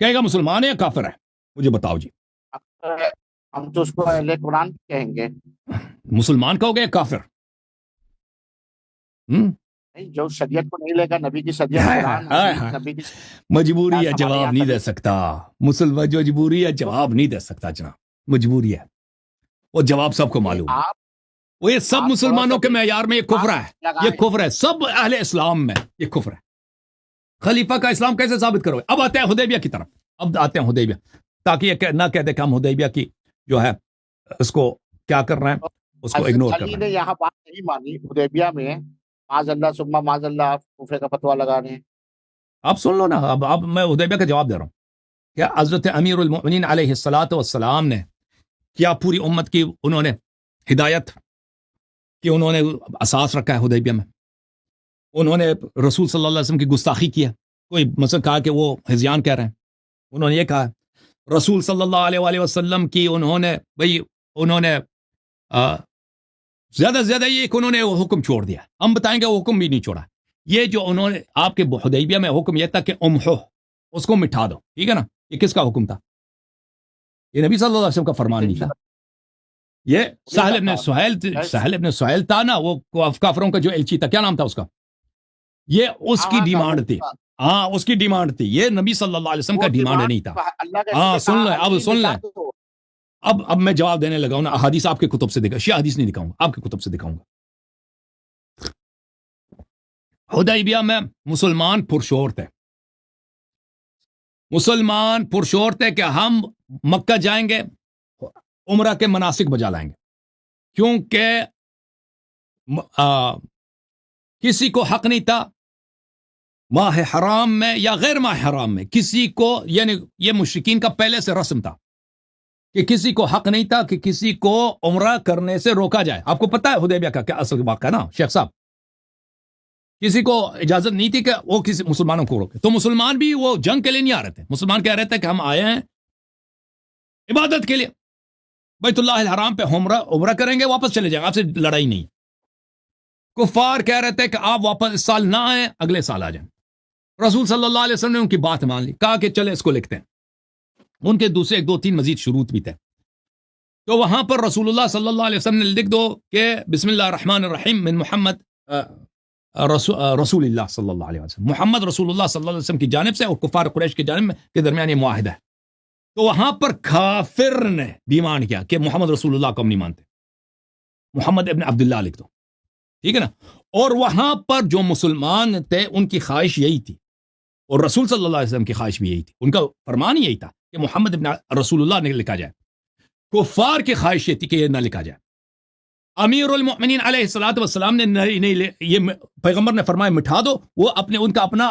کہے گا مسلمان ہے یا کافر ہے؟ مجھے بتاؤ جی. ہم تو اس کو اہل قرآن کہیں گے. مسلمان کہو گے یا کافر؟ نہیں، جو شریعت کو نہیں لے گا، نبی کی شریعت قرآن حدیث نبی کی مجبوری ہے، جواب نہیں دے سکتا. مسلمان جو مجبوری ہے، جواب نہیں دے سکتا جناب، مجبوری ہے. وہ جواب سب کو معلوم ہے. آپ وہ یہ سب مسلمانوں کے معیار میں یہ کفر ہے، لگائیں. یہ کفر ہے. سب اہل اسلام میں یہ کفر ہے. خلیفہ کا اسلام کیسے ثابت کرو؟ اب آتے ہیں حدیبیہ کی طرف. اب آتے ہیں حدیبیہ، تاکہ یہ نہ کہہ دے کہ ہم حدیبیہ کی جو ہے اس کو کیا کر رہے ہیں، اس کو اگنور کر علی رہے نے ہیں. یہاں بات نہیں مانی حدیبیہ میں، معاذ اللہ ثم معاذ اللہ آپ کفر کا فتویٰ لگا رہے ہیں. آپ سن لو نا. اب میں حدیبیہ کا جواب دے رہا ہوں. کیا حضرت امیر المؤمنین علیہ الصلاۃ والسلام نے کیا پوری امت کی انہوں نے ہدایت کہ انہوں نے اساس رکھا ہے حدیبیہ میں؟ انہوں نے رسول صلی اللہ علیہ وسلم کی گستاخی کیا؟ کوئی مثلا کہا کہ وہ ہذیان کہہ رہے ہیں؟ انہوں نے یہ کہا رسول صلی اللہ علیہ وآلہ وسلم کی انہوں نے زیادہ سے زیادہ یہ کہ انہوں نے وہ حکم چھوڑ دیا. ہم بتائیں گے وہ حکم بھی نہیں چھوڑا. یہ جو انہوں نے آپ کے حدیبیہ میں حکم یہ تھا کہ امحو، اس کو مٹھا دو، ٹھیک ہے نا. یہ کس کا حکم تھا؟ یہ نبی صلی اللہ علیہ وسلم کا فرمان نہیں تھا. یہ سہل ابن سہیل تھا نا، وہ کافروں کا جو ایلچی تھا، کیا نام تھا اس کا؟ یہ اس کی ڈیمانڈ تھی. ہاں، اس کی ڈیمانڈ تھی. یہ نبی صلی اللہ علیہ وسلم کا ڈیمانڈ نہیں تھا. ہاں سن لیں، اب سن لیں. اب میں جواب دینے لگا ہوں نا. احادیث آپ کے کتب سے دکھا، شیعہ حدیث نہیں دکھاؤں گا، آپ کے کتب سے دکھاؤں گا. حدیبیہ میں مسلمان پرشور تھے. مسلمان پرشور تھے کہ ہم مکہ جائیں گے، عمرہ کے مناسک بجا لائیں گے، کیونکہ کسی کو حق نہیں تھا ماہ حرام میں یا غیر ماہ حرام میں کسی کو، یعنی یہ مشرکین کا پہلے سے رسم تھا کہ کسی کو حق نہیں تھا کہ کسی کو عمرہ کرنے سے روکا جائے. آپ کو پتہ ہے حدیبیہ کا کیا اصل واقعہ نا شیخ صاحب؟ کسی کو اجازت نہیں تھی کہ وہ کسی مسلمانوں کو روکے. تو مسلمان بھی وہ جنگ کے لیے نہیں آ رہے تھے. مسلمان کہہ رہے تھے کہ ہم آئے ہیں عبادت کے لیے، بیت اللہ الحرام پہ عمرہ کریں گے، واپس چلے جائیں گے، آپ سے لڑائی نہیں. کفار کہہ رہے تھے کہ آپ واپس اس سال نہ آئیں، اگلے سال آ جائیں. رسول صلی اللہ علیہ وسلم نے ان کی بات مان لی، کہا کہ چلے اس کو لکھتے ہیں. ان کے دوسرے 2-3 مزید شروط بھی تھے. تو وہاں پر رسول اللہ صلی اللہ علیہ وسلم نے لکھ دو کہ بسم اللہ الرحمن الرحیم من محمد رسول اللہ صلی اللہ علیہ وسلم، محمد رسول اللہ صلی اللہ علیہ وسلم کی جانب سے اور کفار قریش کی جانب کے درمیان یہ معاہدہ ہے. تو وہاں پر کافر نے ڈیمانڈ کیا کہ محمد رسول اللہ کو ہم نہیں مانتے، محمد ابن عبداللہ لکھ دو، ٹھیک ہے نا. اور وہاں پر جو مسلمان تھے ان کی خواہش یہی تھی، اور رسول صلی اللہ علیہ وسلم کی خواہش بھی یہی تھی، ان کا فرمان یہی تھا کہ محمد ابن رسول اللہ نے لکھا جائے. کفار کی خواہش یہ تھی کہ یہ نہ لکھا جائے. امیر المؤمنین علیہ الصلوۃ والسلام نے نہیں، یہ پیغمبر نے فرمایا مٹھا دو. وہ ان کا اپنا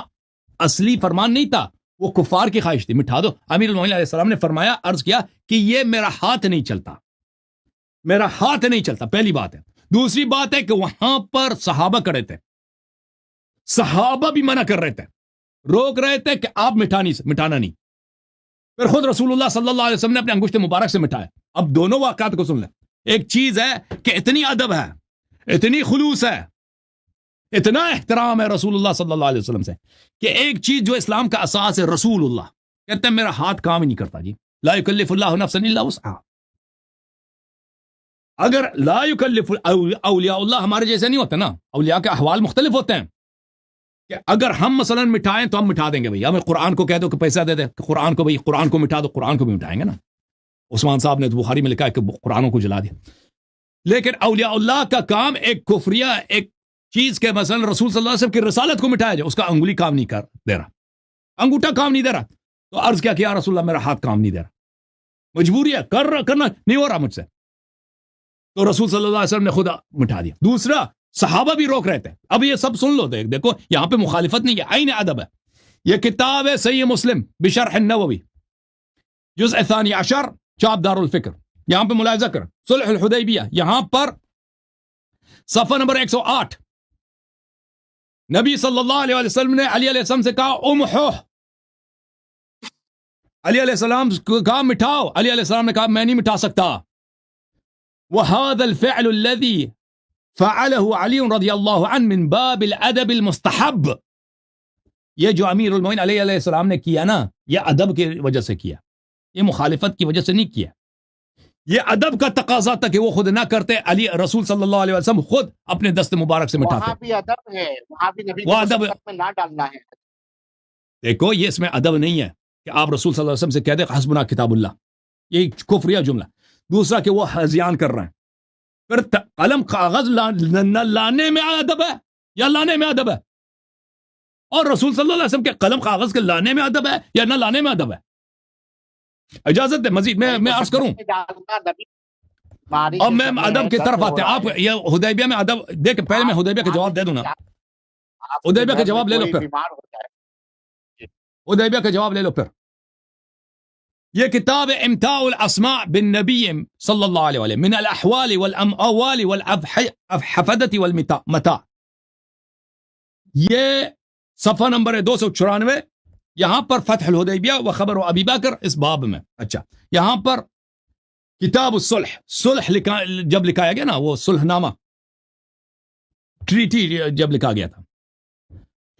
اصلی فرمان نہیں تھا، وہ کفار کی خواہش تھی، مٹھا دو. امیر المؤمنین علیہ السلام نے فرمایا، عرض کیا کہ یہ میرا ہاتھ نہیں چلتا، میرا ہاتھ نہیں چلتا. پہلی بات ہے. دوسری بات ہے کہ وہاں پر صحابہ کھڑے تھے، صحابہ بھی منع کر رہے تھے، روک رہے تھے کہ آپ مٹھانا نہیں. پھر خود رسول اللہ صلی اللہ علیہ وسلم نے اپنے انگشت مبارک سے مٹھایا. اب دونوں واقعات کو سن لیں. ایک چیز ہے کہ اتنی ادب ہے، اتنی خلوص ہے، اتنا احترام ہے رسول اللہ صلی اللہ علیہ وسلم سے کہ ایک چیز جو اسلام کا اساس ہے، رسول اللہ کہتے ہیں میرا ہاتھ کام ہی نہیں کرتا جی. لا یکلف اللہ نفسا الا وسعها. اگر لا یکلف، اولیاء اللہ ہمارے جیسے نہیں ہوتے نا، اولیاء کے احوال مختلف ہوتے ہیں. کہ اگر ہم مثلا مٹھائیں تو ہم مٹھا دیں گے بھائی. ہمیں قرآن کو کہہ دو کہ پیسہ دے دے کہ قرآن کو، بھائی قرآن کو مٹھا دو، قرآن کو بھی مٹھائیں گے نا. عثمان صاحب نے بخاری میں لکھا ہے کہ قرآنوں کو جلا دیا. لیکن اولیاء اللہ کا کام ایک کفریہ ایک چیز کے مثلا رسول صلی اللہ علیہ وسلم کی رسالت کو مٹھایا جائے، اس کا انگلی کام نہیں دے رہا، انگوٹھا کام نہیں دے رہا. تو عرض کیا کہ یا رسول اللہ میرا ہاتھ کام نہیں دے رہا، مجبوری ہے، کرنا نہیں ہو رہا مجھ سے. تو رسول صلی اللہ علیہ وسلم نے خود مٹھا دیا. دوسرا، صحابہ بھی روک رہے تھے. اب یہ سب سن لو، دیکھو یہاں پہ مخالفت نہیں ہے، عین ادب ہے. یہ کتاب ہے صحیح مسلم بشرح النووی، جزء 12، چاپ دار الفکر. یہاں پہ ملاحظہ کر، صلح الحدیبیہ، یہاں پر صفحہ نمبر 108، نبی صلی اللہ علیہ وسلم نے علی علیہ السلام سے کہا امحو، علی علیہ السلام کو کہا مٹھاؤ. علی علیہ السلام نے کہا میں نہیں مٹھا سکتا. وهذا الفعل الذي فعله علي رضي الله عنه من باب الادب المستحب. یہ جو امیر المومنین علیہ السلام نے کیا نا، یہ ادب کی وجہ سے کیا، یہ مخالفت کی وجہ سے نہیں کیا، یہ ادب کا تقاضا تھا کہ وہ خود نہ کرتے، علی رسول صلی اللہ علیہ وسلم خود اپنے دست مبارک سے وہاں مٹھاتے۔ بھی ادب ہے، وہاں بھی نبی وہ کو ادب، مصیبت میں نہ ڈالنا ہے۔ دیکھو یہ اس میں ادب نہیں ہے کہ آپ رسول صلی اللہ علیہ وسلم سے کہہ دیں حسبنا کتاب اللہ، یہ کفریہ جملہ۔ دوسرا کہ وہ ہذیان کر رہے ہیں، پھر قلم کاغذ نہ لانے میں ادب ہے یا لانے میں ادب ہے، اور رسول صلی اللہ علیہ وسلم کے قلم کاغذ کے لانے میں ادب ہے یا نہ لانے میں ادب ہے؟ اجازت ہے مزید میں عرض کروں، اب میں ادب کی طرف آتے ہیں۔ آپ یہ حدیبیہ میں ادب دیکھ، پہلے میں حدیبیہ کا جواب دے دوں نا، حدیبیہ کا جواب لے لو، پھر حدیبیہ کا جواب لے لو۔ پھر یہ کتاب امتاع الاسماء بالنبی صلی اللہ علیہ وسلم من الاحوال والاموال والحفدة والمتاع، یہ صفحہ نمبر 294، یہاں پر فتح الحدیبیہ و خبر ابی بکر اس باب میں۔ اچھا، یہاں پر کتاب الصلح، صلح جب لکھایا گیا نا، وہ صلح نامہ، ٹریٹی جب لکھا گیا تھا،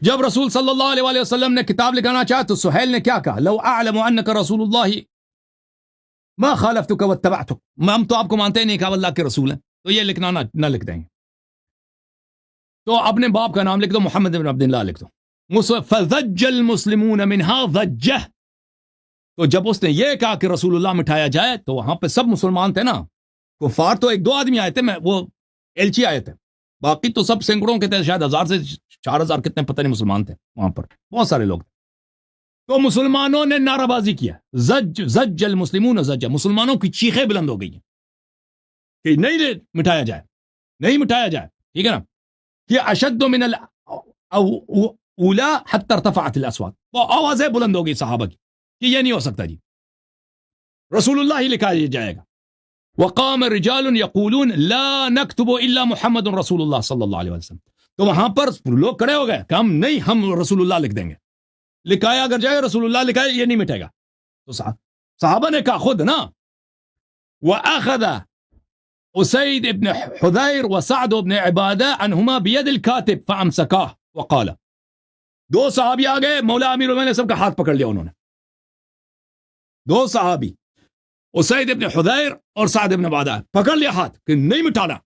جب رسول صلی اللہ علیہ وسلم نے کتاب لکھانا چاہا تو سہیل نے کیا کہا؟ لو اعلم انک رسول اللہ ما خالفتک واتبعتک، ہم تو آپ کو مانتے ہی نہیں، کہا اللہ کے رسول ہیں تو یہ لکھنا نہ لکھ دیں گے، تو اپنے باپ کا نام لکھ دو، محمد بن عبد اللہ لکھ دو۔ فضج المسلمون منها ضجہ، تو جب اس نے یہ کہا کہ رسول اللہ مٹھایا جائے تو وہاں پہ سب مسلمان تھے نا، کفار تو 1-2 آدمی آئے تھے، وہ ایلچی آئے تھے، باقی تو سب سینکڑوں کے تھے، شاید 1000 سے 4000 کتنے پتہ نہیں مسلمان تھے وہاں پر، بہت سارے لوگ تھے۔ تو مسلمانوں نے نعرہ بازی کیا، زج المسلمون زجہ، مسلمانوں کی چیخیں بلند ہو گئی ہیں کہ نہیں مٹھایا جائے، نہیں مٹھایا جائے، ٹھیک ہے نا۔ یہ اشد من الاولا حتی ارتفعت الاصوات، وہ آوازیں بلند ہو گئی صحابہ کی کہ یہ نہیں ہو سکتا جی، رسول اللہ ہی لکھا جائے گا۔ وقام رجال یقولون لا نکتب الا محمد رسول اللہ صلی اللہ علیہ وسلم، تو وہاں پر لوگ کھڑے ہو گئے کہ ہم رسول اللہ لکھ دیں گے، لکھایا اگر جائے رسول اللہ لکھائے، یہ نہیں مٹے گا۔ تو صحابہ نے کہا خود نا، وَأَخَذَ أُسَيْدْ ابن حذير وسعد ابن عبادة عنهما بيد الكاتب فأمسكاه وقال، 2 صحابی آ گئے، مولا امیر المومنین سب کا ہاتھ پکڑ لیا انہوں نے، 2 صحابی اسید ابن حذیر اور سعد ابن عبادہ، پکڑ لیا ہاتھ کہ نہیں مٹانا۔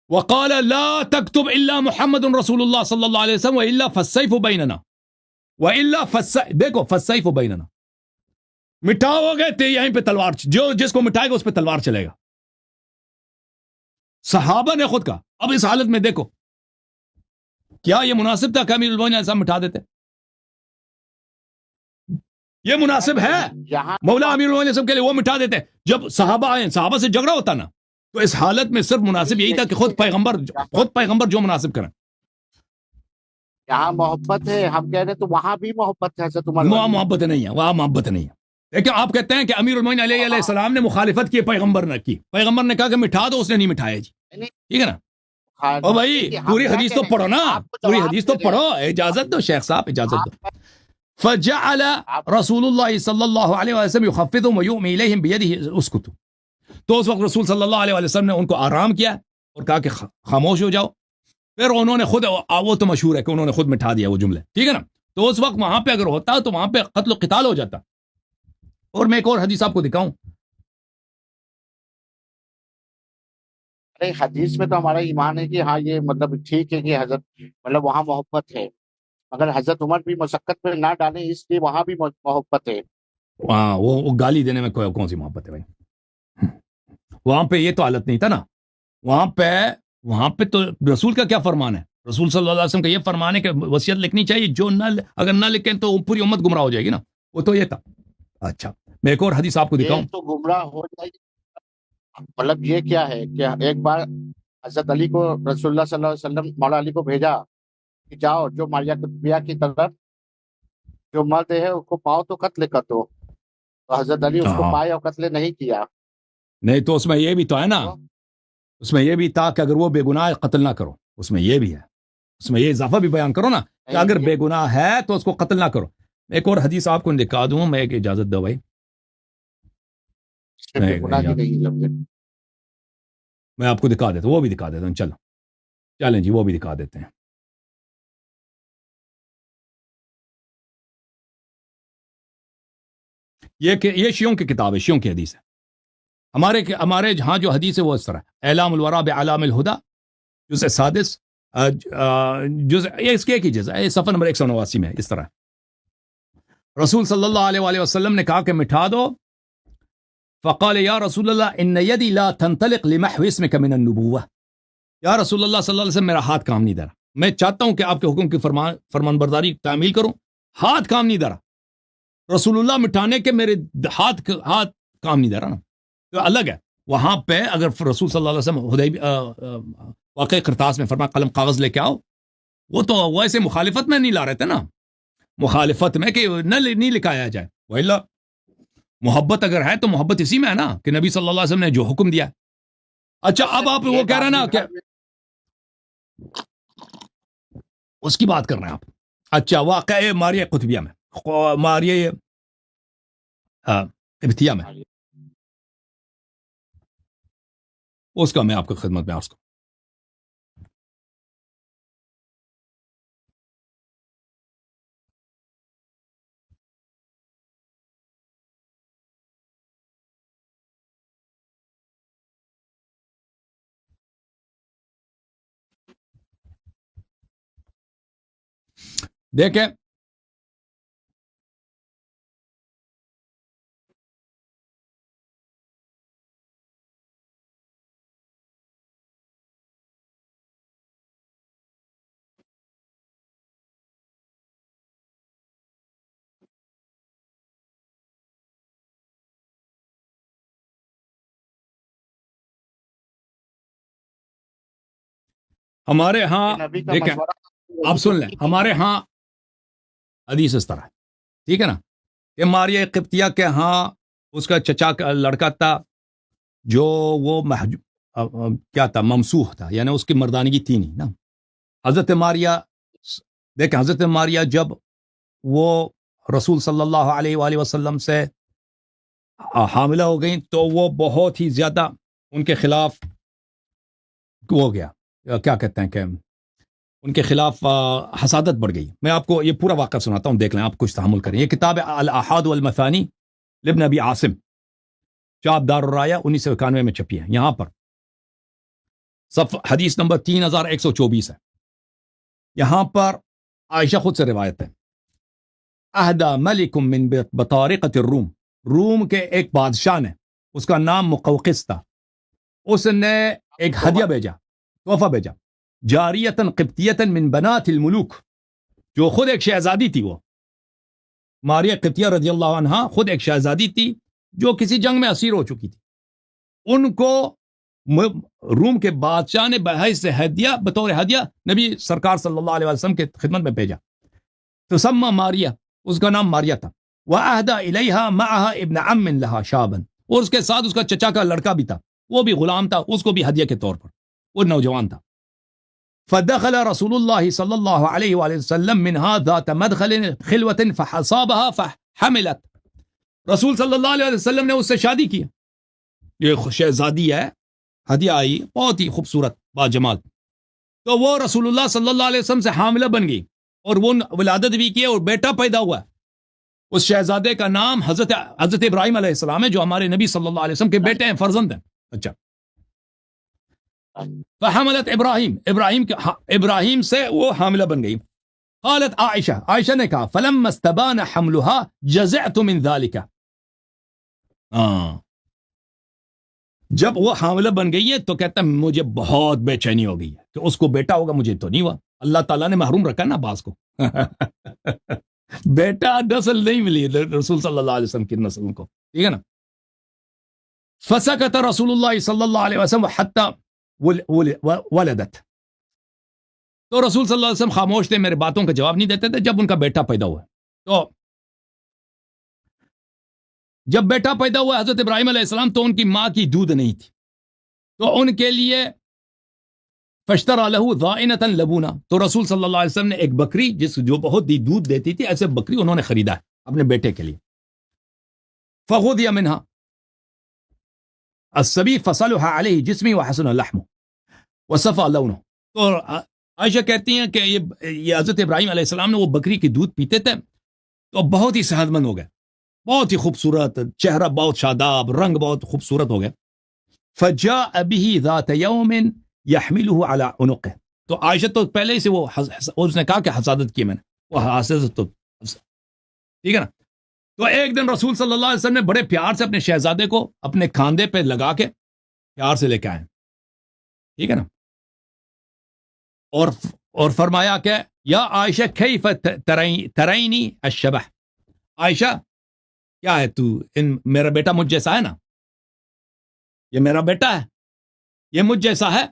وقال لا تكتب الا محمد رسول اللہ صلی اللہ علیہ وسلم والا فالسيف بيننا والا دیکھو فالسيف بيننا، مٹاؤ گے تو یہیں پہ تلوار، جو جس کو مٹائے گا اس پہ تلوار چلے گا۔ صحابہ نے خود کہا، اب اس حالت میں دیکھو کیا یہ مناسب تھا کہ امیر المومنین صاحب مٹا دیتے؟ یہ مناسب ہے مولا امیر المومنین صاحب کے لیے وہ مٹا دیتے؟ جب صحابہ آئے، صحابہ سے جھگڑا ہوتا نا، تو اس حالت میں صرف مناسب یہی تھا کہ خود پیغمبر جو مناسب کریں۔ یہاں محبت ہے، ہم کہہ رہے تو وہاں بھی محبت ہے حضرت عمر، وہاں محبت نہیں ہے، وہاں محبت نہیں ہے۔ لیکن آپ کہتے ہیں کہ امیر المومنین علیہ السلام نے مخالفت کی، پیغمبر نے کی، پیغمبر نے کہا کہ مٹھا دو، اس نے نہیں مٹھایا جی، ٹھیک ہے نا۔ او بھائی پوری حدیث تو پڑھو نا، پوری حدیث تو پڑھو، اجازت دو شیخ صاحب، اجازت دو۔ فجعل رسول اللہ صلی اللہ علیہ وسلم يخفضهم ويؤمي اليهم بيده اسكتوا، تو اس وقت رسول صلی اللہ علیہ وسلم نے ان کو آرام کیا اور کہا کہ خاموش ہو جاؤ، پھر انہوں نے خود، وہ تو مشہور ہے کہ انہوں نے خود مٹھا دیا وہ جملے، ٹھیک ہے نا۔ تو اس وقت وہاں پہ اگر ہوتا تو وہاں پہ قتل و قتال ہو جاتا۔ اور میں ایک اور حدیث آپ کو دکھاؤں، حدیث میں تو ہمارا ایمان ہے کہ ہاں یہ مطلب ٹھیک ہے کہ حضرت مطلب وہاں محبت ہے، مگر حضرت عمر بھی مشقت میں نہ ڈالیں، اس لیے وہاں بھی محبت ہے۔ ہاں وہ گالی دینے میں کون سی محبت ہے بھائی؟ وہاں پہ یہ تو حالت نہیں تھا نا، وہاں پہ تو رسول کا کیا فرمان ہے؟ رسول صلی اللہ علیہ وسلم کا یہ فرمان ہے کہ وصیت لکھنی چاہیے، جو اگر نہ لکھیں تو پوری امت گمراہ ہو جائے گی نا، وہ تو یہ تھا۔ اچھا میں ایک اور حدیث آپ کو دکھاؤں، تو گمراہ ہو جائے گی، مطلب یہ کیا ہے کہ ایک بار حضرت علی کو رسول اللہ صلی اللہ علیہ وسلم مولا علی کو بھیجا کہ جاؤ جو ماریا کتبیہ کی طرف جو مرد ہے اس کو پاؤ تو قتل کر دو، تو حضرت علی اس کو پائے اور قتل نہیں کیا۔ نہیں تو اس میں یہ بھی تو ہے نا، اس میں یہ بھی تھا کہ اگر وہ بے گناہ قتل نہ کرو، اس میں یہ بھی ہے، اس میں یہ اضافہ بھی بیان کرو نا کہ اگر بے گناہ ہے تو اس کو قتل نہ کرو۔ ایک اور حدیث آپ کو دکھا دوں، میں ایک اجازت دو بھائی، میں آپ کو دکھا دیتا ہوں، وہ بھی دکھا دیتا ہوں، چلیں جی وہ بھی دکھا دیتے ہیں۔ یہ شیعوں کی کتاب ہے، شیعوں کی حدیث ہے. ہمارے جہاں جو حدیث ہے وہ اس طرح ہے. اعلام الورا بعلام الہدا جزء سادس جزء، یہ اس کے ایک ہی جزء ہے، صفحہ نمبر 189 میں ہے. اس طرح رسول صلی اللہ علیہ وآلہ وسلم نے کہا کہ مٹھا دو. فقال یا رسول اللہ ان یدی لا تنطلق لمحو اسمک من النبوہ. یا رسول اللہ صلی اللہ علیہ وسلم میرا ہاتھ کام نہیں دے رہا، میں چاہتا ہوں کہ آپ کے حکم کی فرمان برداری تعمیل کروں، ہاتھ کام نہیں دے رہا. رسول اللہ مٹھانے کے میرے ہاتھ کام نہیں دے رہا نا، تو الگ ہے. وہاں پہ اگر رسول صلی اللہ علیہ وسلم واقعی کرتاس میں فرمایا قلم کاغذ لے کے آؤ، وہ تو وہ ایسے مخالفت میں نہیں لا رہے تھے نا، مخالفت میں کہ نہیں لکھایا جائے. وَإِلَّا محبت اگر ہے تو محبت اسی میں ہے نا کہ نبی صلی اللہ علیہ وسلم نے جو حکم دیا. اچھا اب آپ وہ کہہ رہے ہیں نا کہ اس کی بات کر رہے ہیں آپ. اچھا واقع ماریہ قطبیہ میں، ماریہ قبطیہ میں، اس کا میں آپ کی خدمت میں عرض کروں. دیکھیں ہمارے ہاں، نبی کا دیکھیں مشورہ آپ سن لیں، ہمارے ہاں حدیث اس طرح ہے، ٹھیک ہے نا، کہ ماریہ قبطیہ کے ہاں اس کا چچا کا لڑکا تھا جو وہ کیا تھا، ممسوح تھا، یعنی اس کی مردانگی تھی نہیں نا. حضرت ماریہ، دیکھیں حضرت ماریہ جب وہ رسول صلی اللہ علیہ وآلہ وسلم سے حاملہ ہو گئیں تو وہ بہت ہی زیادہ ان کے خلاف ہو گیا، کیا کہتے ہیں کہ ان کے خلاف حسادت بڑھ گئی. میں آپ کو یہ پورا واقعہ سناتا ہوں، دیکھ لیں، آپ کچھ تحمل کریں. یہ کتاب ہے الاحاد والمثانی لابن ابی عاصم، چاپ دار الرایا 1991 میں چھپی ہے. یہاں پر حدیث نمبر 3124 ہے. یہاں پر عائشہ خود سے روایت ہے، اہدا ملک من بطارقۃ الروم، روم کے ایک بادشاہ نے، اس کا نام مقوقس تھا، اس نے ایک ہدیہ بھیجا، تحفہ بھیجا، جاریتن قبطیتن من بنات الملوک، جو خود ایک شہزادی تھی. وہ ماریہ قبطیہ رضی اللہ عنہا خود ایک شہزادی تھی جو کسی جنگ میں اسیر ہو چکی تھی. ان کو روم کے بادشاہ نے بحیث ہدیہ، بطور ہدیہ نبی سرکار صلی اللہ علیہ وسلم کے خدمت میں بھیجا. تو سما ماریہ، اس کا نام ماریہ تھا. وَأَهْدَى إِلَيْهَا مَعَهَا ابْنَ عَمٍّ لَهَا شَابًا، اور اس کے ساتھ اس کا چچا کا لڑکا بھی تھا، وہ بھی غلام تھا، اس کو بھی ہدیہ کے طور پر، وہ نوجوان تھا. فدخل رسول اللہ صلی اللہ علیہ وآلہ وسلم منها ذات مدخل خلوة فحصابها فحملت. رسول صلی اللہ علیہ وسلم نے اس سے شادی کی، یہ شہزادی ہے، ہدیہ آئی بہت ہی خوبصورت با جمال، تو وہ رسول اللہ صلی اللہ علیہ وسلم سے حاملہ بن گئی اور وہ ولادت بھی کی اور بیٹا پیدا ہوا. اس شہزادے کا نام حضرت ابراہیم علیہ السلام ہے، جو ہمارے نبی صلی اللہ علیہ وسلم کے بیٹے ہیں، فرزند ہیں. اچھا، فحملت ابراہیم سے وہ حاملہ بن گئی. قالت عائشہ نے کہا فلما استبان حملها جزعت من ذلك، جب وہ حاملہ بن گئی ہے تو کہتا ہے مجھے بہت بے چینی ہو گئی ہے کہ اس کو بیٹا ہوگا، مجھے تو نہیں ہوا. اللہ تعالیٰ نے محروم رکھا نا باز کو بیٹا نسل نہیں ملی رسول صلی اللہ علیہ وسلم کی نسل کو، ٹھیک ہے نا. فسکت رسول اللہ صلی اللہ علیہ وسلم حتی ولدت، تو رسول صلی اللہ علیہ وسلم خاموش تھے، میرے باتوں کا جواب نہیں دیتے تھے جب ان کا بیٹا پیدا ہوا. تو جب بیٹا پیدا ہوا حضرت ابراہیم علیہ السلام، تو ان کی ماں کی دودھ نہیں تھی، تو ان کے لیے فاشترى له ضائنة لبونا، تو رسول صلی اللہ علیہ وسلم نے ایک بکری جو بہت ہی دودھ دیتی تھی، ایسے بکری انہوں نے خریدا ہے اپنے بیٹے کے لیے. فغذي منها الصبي فصلح عليه جسمي وحسن لحمه وصفى لونه. تو عائشہ کہتی ہیں کہ یہ حضرت ابراہیم علیہ السلام نے وہ بکری کی دودھ پیتے تھے تو بہت ہی صحت مند ہو گئے بہت ہی خوبصورت چہرہ، بہت شاداب، رنگ بہت خوبصورت ہو گیا. فجاء به ذات يوم يحمله على عنقه. تو عائشہ تو پہلے ہی سے وہ اس نے کہا کہ حسادت کی میں نے، وہ حسادت تو ٹھیک ہے نا. تو ایک دن رسول صلی اللہ علیہ وسلم نے بڑے پیار سے اپنے شہزادے کو اپنے کھاندے پہ لگا کے پیار سے لے کے آئے، ٹھیک ہے نا. اور فرمایا کہ یا عائشہ کیف ترینی الشبہ، عائشہ کیا ہے تو، میرا بیٹا مجھ جیسا ہے نا، یہ میرا بیٹا ہے، یہ مجھ جیسا ہے.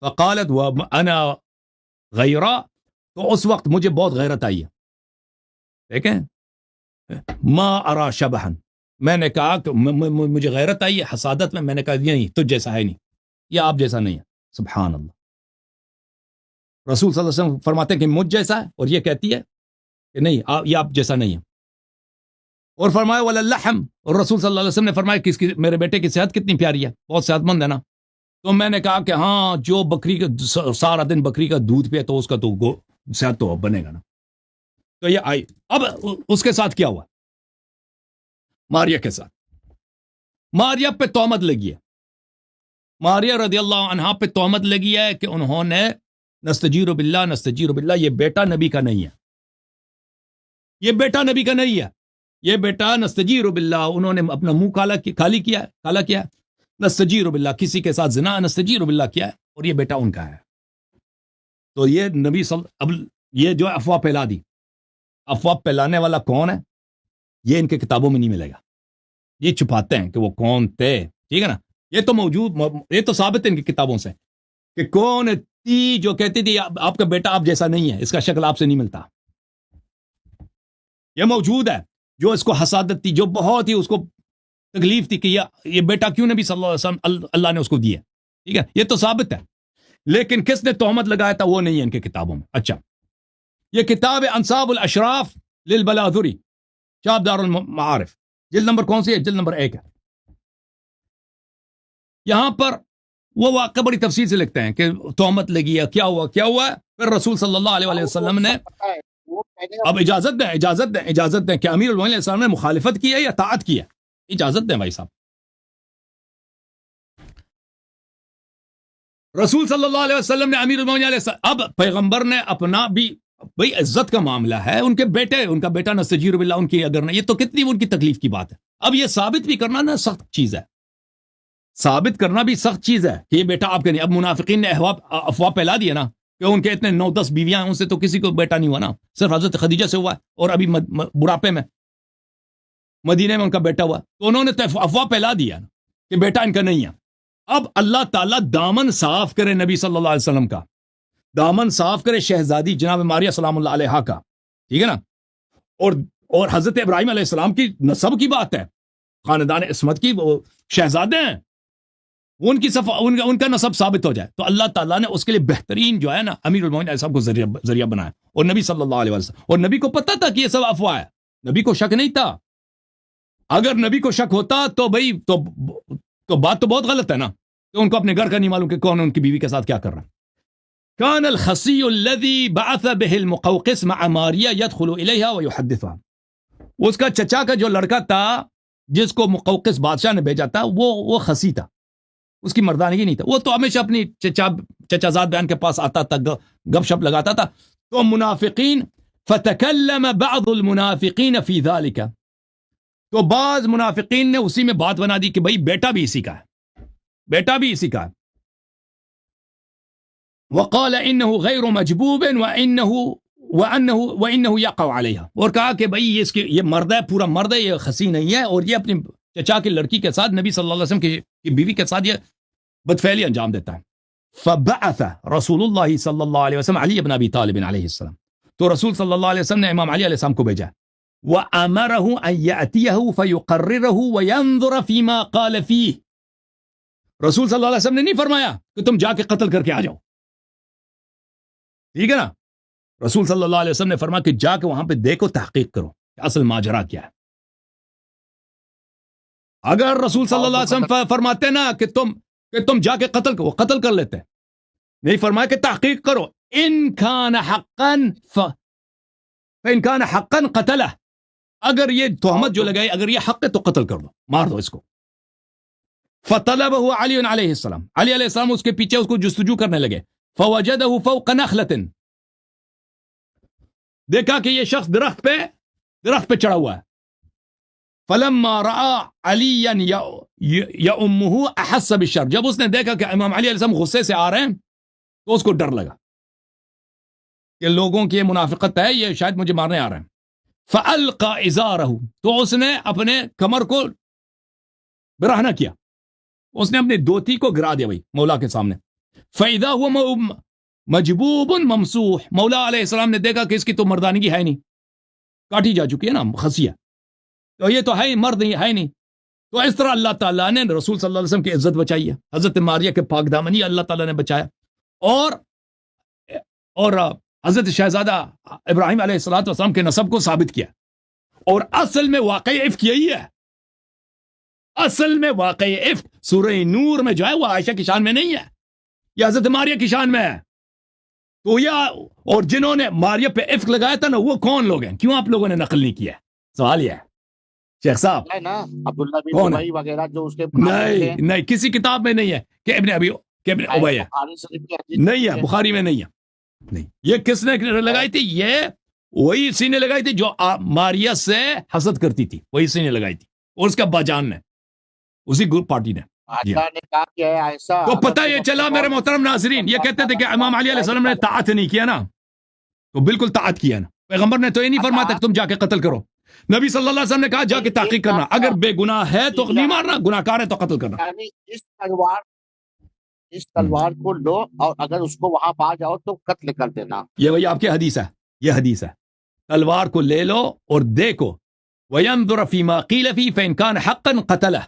فقالت وانا غیرہ، تو اس وقت مجھے بہت غیرت آئی ہے. دیکھیں ما ارا شبہا، میں نے کہا کہ مجھے غیرت آئی ہے حسادت میں نے کہا یہ نہیں، تجھ جیسا ہے نہیں، یہ آپ جیسا نہیں ہے. سبحان اللہ. رسول صلی اللہ علیہ وسلم فرماتے ہیں کہ مجھ جیسا ہے، اور یہ کہتی ہے کہ نہیں یہ آپ جیسا نہیں ہے. اور فرمایا وللحم، اور رسول صلی اللہ علیہ وسلم نے فرمایا کہ میرے بیٹے کی صحت کتنی پیاری ہے، بہت صحت مند ہے نا. تو میں نے کہا کہ ہاں جو بکری کا سارا دن بکری کا دودھ پیا تو اس کا تو صحت تو بنے گا نا. تو یہ آئی. اب اس کے ساتھ کیا ہوا، ماریہ کے ساتھ، ماریہ پہ تہمت لگی ہے، ماریہ رضی اللہ عنہا پہ تہمت لگی ہے کہ انہوں نے نستجیر باللہ، یہ بیٹا نبی کا نہیں ہے، یہ بیٹا نبی کا نہیں ہے، یہ بیٹا نستجیر باللہ، انہوں نے اپنا منہ کالا کیا، نستجیر باللہ، کسی کے ساتھ زنا نستجیر باللہ کیا ہے، اور یہ بیٹا ان کا ہے. تو یہ نبی اب یہ جو افواہ پھیلا دی، افواہ پھیلانے والا کون ہے یہ ان کے کتابوں میں نہیں ملے گا. یہ چھپاتے ہیں کہ وہ کون تھے، ٹھیک ہے نا. یہ تو موجود، یہ تو ثابت ہے ان کی کتابوں سے کہ کون تھی جو کہتی تھی آپ کا بیٹا آپ جیسا نہیں ہے، اس کا شکل آپ سے نہیں ملتا. یہ موجود ہے، جو اس کو حسادت تھی، جو بہت ہی اس کو تکلیف تھی کہ یہ بیٹا کیوں نبی صلی اللہ علیہ وسلم اللہ نے اس کو دیا، ٹھیک ہے. یہ تو ثابت ہے، لیکن کس نے تہمت لگایا تھا وہ نہیں ہے ان کے کتابوں میں. اچھا، یہ کتاب انصاب الاشراف للبلاذری، چاپ دار المعارف، جلد نمبر کون سی ہے؟ جلد نمبر 1 ہے. یہاں پر وہ واقعہ بڑی تفصیل سے لکھتے ہیں کہ تہمت لگی ہے، کیا ہوا. پھر رسول صلی اللہ علیہ وسلم نے اب اجازت دیں کہ امیر المومنین علیہ السلام نے مخالفت کی ہے یا طاعت کی ہے، اجازت دیں بھائی صاحب. رسول صلی اللہ علیہ وسلم نے امیر المومنین علیہ السلام، اب پیغمبر نے اپنا بھی بھئی عزت کا معاملہ ہے، ان کے بیٹے، ان کا بیٹا نستجیر باللہ ان کی اگر نہ، یہ تو کتنی ان کی تکلیف کی بات ہے. اب یہ ثابت بھی کرنا نا سخت چیز ہے، ثابت کرنا بھی سخت چیز ہے کہ یہ بیٹا آپ کے نہیں. اب منافقین نے افواہ پھیلا دی ہے نا کہ ان کے اتنے 9-10 بیویاں ہیں، ان سے تو کسی کو بیٹا نہیں ہوا نا، صرف حضرت خدیجہ سے ہوا ہے، اور ابھی بڑھاپے میں مدینے میں ان کا بیٹا ہوا، تو انہوں نے افواہ پھیلا دیا کہ بیٹا ان کا نہیں ہے. اب اللہ تعالیٰ دامن صاف کرے نبی صلی اللہ علیہ وسلم کا، دامن صاف کرے شہزادی جناب ماریہ سلام اللہ علیہا کا، ٹھیک ہے نا. اور حضرت ابراہیم علیہ السلام کی نسب کی بات ہے، خاندان عصمت کی وہ شہزادے ہیں، ان کا نسب ثابت ہو جائے تو اللہ تعالیٰ نے اس کے لیے بہترین جو ہے نا امیر المومنین علیہ السلام کو ذریعہ بنایا، اور نبی صلی اللہ علیہ وسلم، اور نبی کو پتہ تھا کہ یہ سب افواہ ہے، نبی کو شک نہیں تھا. اگر نبی کو شک ہوتا تو بھائی تو بات تو بہت غلط ہے نا، تو ان کو اپنے گھر کا نہیں معلوم کہ کون ان کی بیوی کے ساتھ کیا کر رہا ہے. كان الخصي الذي بعث به المقوقس مع ماريا يدخل اليها ويحدثها، اس کا چچا کا جو لڑکا تھا جس کو مقوقس بادشاہ نے بھیجا تھا وہ خصی تھا، اس کی مردانگی نہیں تھا، وہ تو ہمیشہ اپنی چچا زاد بہن کے پاس آتا تھا، گپ شپ لگاتا تھا. تو منافقین فتكلم بعض المنافقین في ذلك، تو بعض منافقین نے اسی میں بات بنا دی کہ بھائی بیٹا بھی اسی کا ہے، بیٹا بھی اسی کا ہے. وقال انه غیر مجبوب وانه يقع عليها، اور کہا کہ بھائی یہ مرد ہے، پورا مرد ہے، یہ خصی نہیں ہے، اور یہ اپنی چچا کی لڑکی کے ساتھ نبی صلی اللہ علیہ وسلم کی بیوی کے ساتھ یہ بدفعلی انجام دیتا ہے. فبعث رسول اللہ صلی اللہ علیہ وسلم علی بن ابی طالب علیہ السلام، تو رسول صلی اللہ علیہ وسلم نے امام علی علیہ السلام کو بھیجا، وامره ان ياتيه فيقرره وينظر فيما قال فيه. رسول صلی اللہ علیہ وسلم نے نہیں فرمایا کہ تم جا کے قتل کر کے آ جاؤ، ٹھیک ہے نا. رسول صلی اللہ علیہ وسلم نے فرمایا کہ جا کے وہاں پہ دیکھو، تحقیق کرو کہ اصل ماجرا کیا ہے. اگر رسول صلی اللہ علیہ وسلم فرماتے نا کہ تم جا کے قتل کرو، قتل کر لیتے، نہیں فرمایا کہ تحقیق کرو. ان کان حقا فان کان حقا قتلہ، اگر یہ تہمت جو لگائی اگر یہ حق ہے تو قتل کر دو، مار دو اس کو. فطلبه علی علیہ السلام، علی علیہ السلام اس کے پیچھے اس کو جستجو کرنے لگے. فوجدہ فوق نخلۃ، دیکھا کہ یہ شخص درخت پہ چڑھا ہوا ہے. فلما رأى علیا یؤمہ احس بالشر، جب اس نے دیکھا کہ امام علی علیہ السلام غصے سے آ رہے ہیں تو اس کو ڈر لگا کہ لوگوں کی یہ منافقت ہے، یہ شاید مجھے مارنے آ رہے ہیں. فألقى ازارہ، تو اس نے اپنے کمر کو برہنہ کیا، اس نے اپنی دھوتی کو گرا دیا بھائی مولا کے سامنے. فإذا هو مجبوب ممسوح، مولا علیہ السلام نے دیکھا کہ اس کی تو مردانگی ہے نہیں، کاٹی جا چکی ہے نا، خصیہ، تو یہ تو ہے مرد ہے نہیں. تو اس طرح اللہ تعالیٰ نے رسول صلی اللہ علیہ وسلم کی عزت بچائی ہے، حضرت ماریہ کے پاک دامنی اللہ تعالیٰ نے بچایا، اور حضرت شہزادہ ابراہیم علیہ السلام کے نسب کو ثابت کیا. اور اصل میں واقعی افک یہی ہے، اصل میں واقعی افک سورہ نور میں جو ہے وہ عائشہ کی شان میں نہیں ہے، یہ حضرت ماریہ کی شان میں ہے. تو یہ اور جنہوں نے ماریہ پہ افک لگایا تھا نا وہ کون لوگ ہیں؟ کیوں آپ لوگوں نے نقل نہیں کیا؟ سوال یہ ہے شیخ صاحب. ہے نا عبداللہ بن کون ہے؟ ابی وغیرہ جو اس کے نہیں کسی کتاب میں نہیں ہے کہ ابن ابی ہے، نہیں ہے، بخاری میں نہیں ہے. نہیں، یہ کس نے لگائی تھی؟ یہ وہی اسی نے لگائی تھی جو ماریہ سے حسد کرتی تھی، وہی اسی نے لگائی تھی، اور اس کا باجان نے، اسی گروپ پارٹی نے. اللہ نے کہا کہ اے عائشہ، تو پتہ یہ چلا میرے محترم ناظرین، یہ کہتے تھے کہ امام علی علیہ السلام نے طاعت نہیں کیا نا، تو بالکل طاعت کیا نا. پیغمبر نے تو یہ نہیں فرمایا تھا کہ تم جا کے قتل کرو. نبی صلی اللہ علیہ وسلم نے کہا جا کے تحقیق کرنا، اگر بے گناہ ہے تو نہیں مارنا، گناہ کار ہے تو قتل کرنا. یعنی اس تلوار کو لو اور اگر اس کو وہاں پا جاؤ تو قتل کر دینا. یہ وہی آپ کی حدیث ہے، یہ حدیث ہے. تلوار کو لے لو اور دیکھو، وَيَنظُرَ فِي مَا قِيلَ فِي فَإِنْ كَانَ حَقًّا قَتَلَهُ،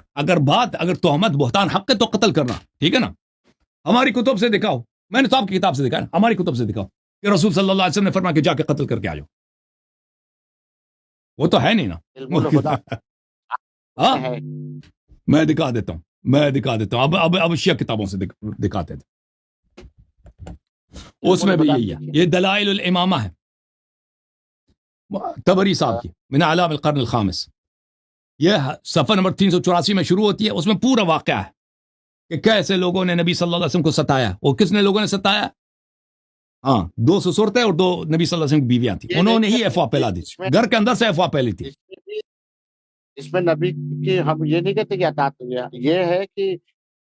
اگر تہمت بہتان حق ہے تو قتل کرنا، ٹھیک ہے نا. ہماری کتب سے دکھاؤ، میں نے تو آپ کی کتاب سے دکھایا، ہماری کتب سے دکھاؤ کہ رسول صلی اللہ علیہ وسلم نے فرمایا کہ جا کے قتل کر کے آ جاؤ. وہ تو ہے نہیں نا. علم الخدا ہاں ہے. میں دکھا دیتا ہوں، اب شیعہ کتابوں سے دکھاتے تھے، اس میں بھی یہی ہے. یہ دلائل الامامہ ہے تبری صاحب کی، من اعلام القرن الخامس، یہ صفحہ نمبر 384 میں شروع ہوتی ہے. اس میں پورا واقعہ ہے کہ کیسے لوگوں نے نبی صلی اللہ علیہ وسلم کو ستایا. اور کس نے لوگوں نے ستایا؟ ہاں، 2 سسرتیں اور 2 نبی صلی اللہ علیہ وسلم کی بیویاں تھیں، انہوں نے ہی افواہ پھیلا دی، گھر کے اندر سے افواہ پھیلی تھی. اس میں نبی کی ہم یہ نہیں کہتے کہ اطاعت نہیں ہے، یہ ہے کہ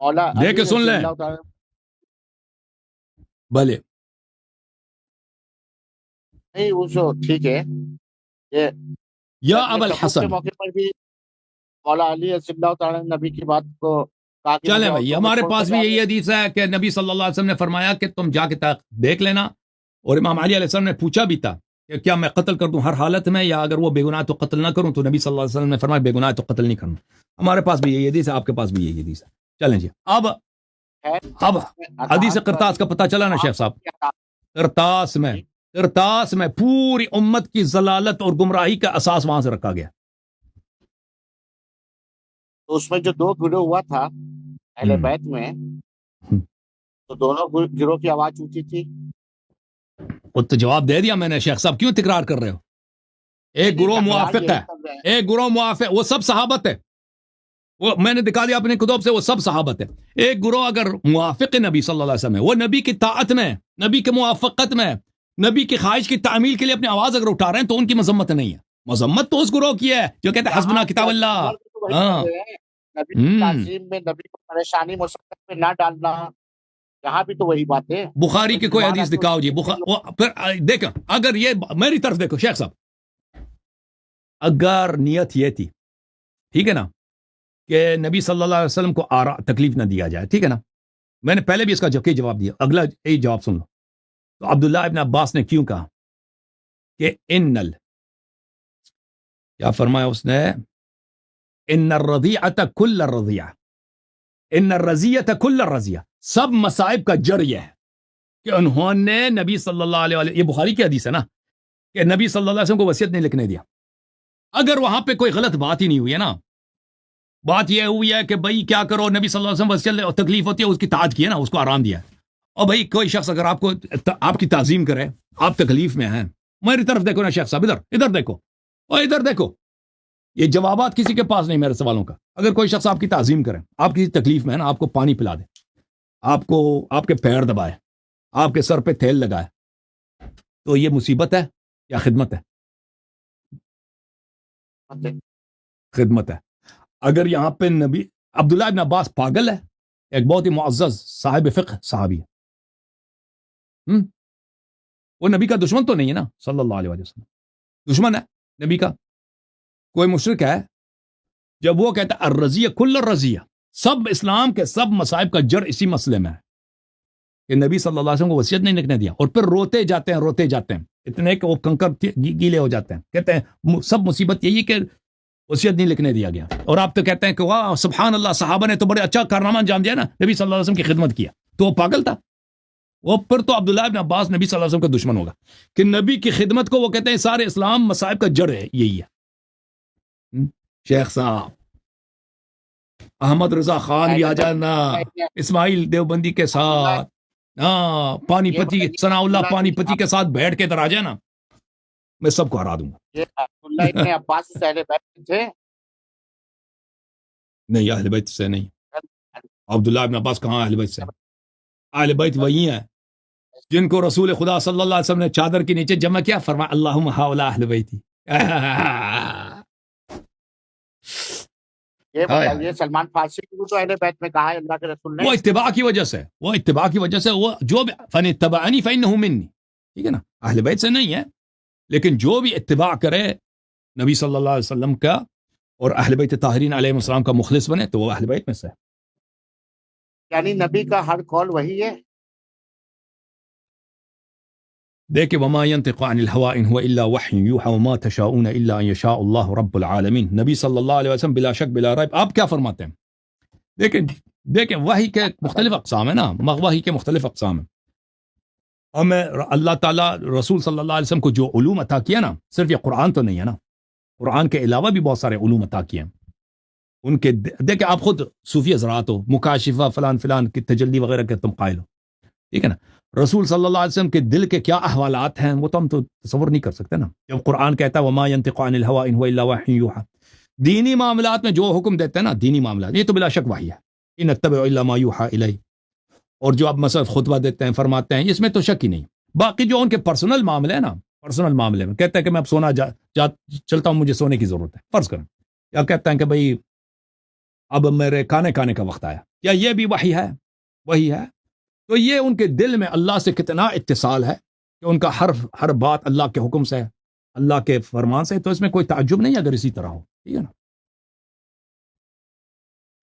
مولا دیکھ کے سن لیں بھلے. نہیں وہ جو ٹھیک ہے، یہ یا ابو الحسن، کے موقع پر بھی مولا علی رضی اللہ تعالیٰ نے نبی کی بات کو کہا کہ چلیں بھائی، ہمارے پاس بھی یہی حدیث ہے کہ نبی صلی اللہ علیہ وسلم نے فرمایا کہ تم جا کے دیکھ لینا. اور امام علی علیہ السلام نے پوچھا بھی تھا کہ کیا میں قتل کر دوں ہر حالت میں، یا اگر وہ بے گناہ تو قتل نہ کروں؟ تو نبی صلی اللہ علیہ وسلم نے فرمایا بے گناہ تو قتل نہیں کرنا. ہمارے پاس بھی یہی حدیث ہے، آپ کے پاس بھی یہی حدیث ہے. چلیں جی، اب حدیث قرطاس کا پتہ چلا نا شیخ صاحب. قرطاس میں پوری امت کی ضلالت اور گمراہی کا اساس وہاں سے رکھا گیا. تو اس میں جو 2 گروہ ہوا تھا اہل بیت میں، تو دونوں گروہ کی آواز اونچی تھی. وہ تو جواب دے دیا میں نے شیخ صاحب، کیوں تکرار کر رہے ہو؟ ایک گروہ موافق ہے، ایک گروہ موافق، وہ سب صحابت ہے، وہ میں نے دکھا دیا اپنے کتب سے، وہ سب صحابت ہے. ایک گروہ اگر موافق نبی صلی اللہ علیہ وسلم ہے، وہ نبی کی طاعت میں، نبی کے موافقت میں، نبی کی خواہش کی تعمیل کے لیے اپنی آواز اگر اٹھا رہے ہیں تو ان کی مذمت نہیں ہے. مذمت تو اس گروہ کی ہے جو کہتے ہیں حسبنا کتاب اللہ. ہاں، نبی کی تعظیم میں نبی کو پریشانی مصیبت میں نہ ڈالنا، یہاں بھی تو وہی بات ہے. بخاری کی کوئی حدیث دکھاؤ جی. پھر دیکھو، اگر یہ میری طرف دیکھو شیخ صاحب، اگر نیت یہ تھی، ٹھیک ہے نا، کہ نبی صلی اللہ علیہ وسلم کو تکلیف نہ دیا جائے، ٹھیک ہے نا، میں نے پہلے بھی اس کا جواب دیا، اگلا یہی جواب سن لو. تو عبداللہ ابن عباس نے کیوں کہا کہ کیا فرمایا اس نے؟ ان الرضیعۃ کل الرضیعہ، ان الرضیعۃ کل الرضیعہ، سب مصائب کا جڑ یہ ہے کہ انہوں نے نبی صلی اللہ علیہ وسلم، یہ بخاری کی حدیث ہے نا، کہ نبی صلی اللہ علیہ وسلم کو وصیت نہیں لکھنے دیا. اگر وہاں پہ کوئی غلط بات ہی نہیں ہوئی ہے نا، بات یہ ہوئی ہے کہ بھائی کیا کرو، نبی صلی اللہ علیہ وسلم وصیت اور تکلیف ہوتی ہے، اس کی طاعت کی ہے نا، اس کو آرام دیا. اور بھائی کوئی شخص اگر آپ کی تعظیم کرے، آپ تکلیف میں ہیں، میری طرف دیکھو نا شیخ صاحب، ادھر دیکھو، اور ادھر دیکھو، یہ جوابات کسی کے پاس نہیں میرے سوالوں کا. اگر کوئی شخص آپ کی تعظیم کرے, آپ کسی تکلیف میں ہے نا, آپ کو پانی پلا دے, آپ کو آپ کے پیر دبائے, آپ کے سر پہ تیل لگائے, تو یہ مصیبت ہے یا خدمت ہے؟ خدمت ہے. اگر یہاں پہ نبی عبداللہ ابن عباس پاگل ہے, ایک بہت ہی معزز صاحب فقہ صحابی ہے, وہ نبی کا دشمن تو نہیں ہے نا صلی اللہ علیہ وسلم, دشمن ہے نبی کا. کوئی مشرک ہے جب وہ کہتا ہے الرضیہ کل الرضیہ, سب اسلام کے سب مصائب کا جڑ اسی مسئلے میں ہے کہ نبی صلی اللہ علیہ وسلم کو وصیت نہیں لکھنے دیا, اور پھر روتے جاتے ہیں اتنے کہ وہ کنکر گیلے ہو جاتے ہیں, کہتے ہیں سب مصیبت یہی کہ وصیت نہیں لکھنے دیا گیا. اور آپ تو کہتے ہیں کہ واہ سبحان اللہ, صحابہ نے تو بڑے اچھا کارنامہ انجام دیا نا, نبی صلی اللہ علیہ وسلم کی خدمت کیا. تو وہ پاگل تھا, وہ پھر تو عبداللہ ابن عباس نبی صلی اللہ علیہ وسلم کا دشمن ہوگا کہ نبی کی خدمت کو وہ کہتے ہیں سارے اسلام مصائب کا جڑ ہے, یہی ہے. شیخ صاحب احمد رضا خان بھی آ جانا اسماعیل دیوبندی کے ساتھ, ہاں پانی پتی ثناء اللہ پانی پتی کے ساتھ بیٹھ کے ادھر آ جائے نا, میں سب کو ہرا دوں گا. یہ عبداللہ ابن عباس سے اہل بیت تھے؟ نہیں اہل بیت سے نہیں, عبداللہ ابن عباس کہاں اہل بیت سے؟ اہل بیت وہی ہیں جن کو رسول خدا صلی اللہ علیہ وسلم نے چادر کے نیچے جمع کیا, فرمایا اللہم ہؤلاء اہل بیتی. یہ بتائیے سلمان فارسی کو تو اہل بیت میں کہا ہے اللہ کے رسول نے؟ وہ اتباع کی وجہ سے, وہ جو فن اتبعنی فانہ منی, ٹھیک ہے نا, اہل بیت سے نہیں ہے, لیکن جو بھی اتباع کرے نبی صلی اللہ علیہ وسلم کا اور اہل بیت طاہرین علیہ السلام کا مخلص بنے تو وہ اہل بیت میں سے ہے. یعنی نبی کا ہر قول وہی ہے؟ دیکھیں وما ينطق عن الهوى ان هو الا وحی یوحى وما تشاؤون الا ان يشاء الله رب العالمین. نبی صلی اللہ علیہ وسلم بلا شک بلا ریب آپ کیا فرماتے ہیں؟ دیکھیں وحی کے مختلف اقسام ہیں نا, وحی کے مختلف اقسام ہیں. ہمیں اللہ تعالیٰ رسول صلی اللہ علیہ وسلم کو جو علوم عطا کیا نا, صرف یہ قرآن تو نہیں ہے نا, قرآن کے علاوہ بھی بہت سارے علوم عطا کیے ہیں ان کے. دیکھیں آپ خود صوفی حضرات ہو, مکاشفہ فلان فلان کی تجلی وغیرہ کے تم قائل ہو, ٹھیک ہے نا. رسول صلی اللہ علیہ وسلم کے دل کے کیا احوالات ہیں وہ تو ہم تو تصور نہیں کر سکتے نا. جب قرآن کہتا ہے وما ينطق عن الهوى ان هو الا وحی یوحى, دینی معاملات میں جو حکم دیتے ہیں نا, دینی معاملات, یہ تو بلا شک وحی ہے, ان اتبع الا ما یوحى الی. اور جو آپ مثلا خطبہ دیتے ہیں فرماتے ہیں, اس میں تو شک ہی نہیں. باقی جو ان کے پرسنل معاملے ہیں نا, پرسنل معاملے میں کہتے ہیں کہ میں اب سونا چلتا ہوں, مجھے سونے کی ضرورت ہے فرض کریں, یا کہتے ہیں کہ بھئی اب میرے کھانے کا وقت آیا, کیا یہ بھی وحی ہے؟ وہی ہے. تو یہ ان کے دل میں اللہ سے کتنا اتصال ہے کہ ان کا ہر بات اللہ کے حکم سے, اللہ کے فرمان سے, تو اس میں کوئی تعجب نہیں اگر اسی طرح ہو, ٹھیک ہے نا.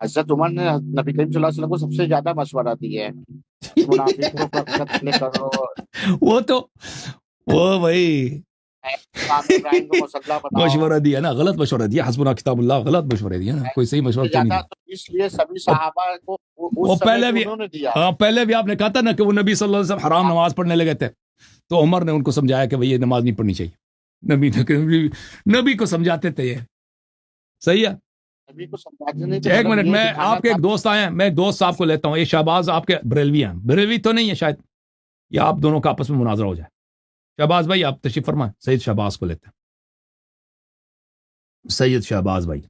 حضرت عمر نے نبی کریم صلی اللہ علیہ وسلم کو سب سے زیادہ مشورہ دیا ہے, منافقوں کا قتل کرو, وہ بھائی ابراہیم کو مسلح بناؤ. مشورہ دیا نا, غلط مشورہ دیا, حسبنا کتاب اللہ, غلط مشورہ دیا نا, کوئی صحیح مشورہ تو نہیں زیادہ, تو اس لیے سبھی صحابہ کو وہ اس پہلے سمے بھی, انہوں نے دیا. ہاں پہلے بھی آپ نے کہا تھا نا کہ وہ نبی صلی اللہ علیہ وسلم حرام نماز پڑھنے لگے تھے, تو عمر نے ان کو سمجھایا کہ بھئی یہ نماز نہیں پڑھنی چاہیے. نبی کو سمجھاتے تھے, یہ صحیح ہے. نبی کو سمجھاتے نہیں تھے. ایک منٹ, یہ میں دکھانا آپ کے ایک دوست آئے ہیں, میں ایک دوست صاحب کو لیتا ہوں, یہ شہباز آپ کے بریلوی ہیں, بریلوی تو نہیں ہے شاید, یا آپ دونوں کا آپس میں مناظرہ ہو جائے. شہباز بھائی آپ تشریف فرمائیں, سید شہباز کو لیتے ہیں. سید شہباز بھائی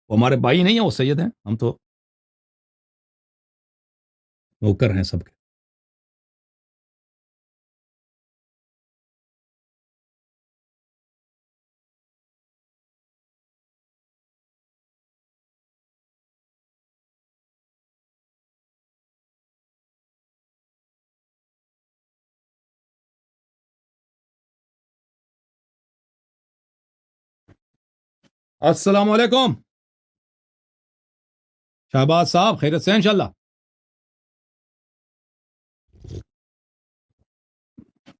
وہ ہمارے بھائی نہیں ہیں, وہ سید ہیں, ہم تو نوکر ہیں سب کے. السلام علیکم شہباز صاحب, خیریت سے انشاءاللہ؟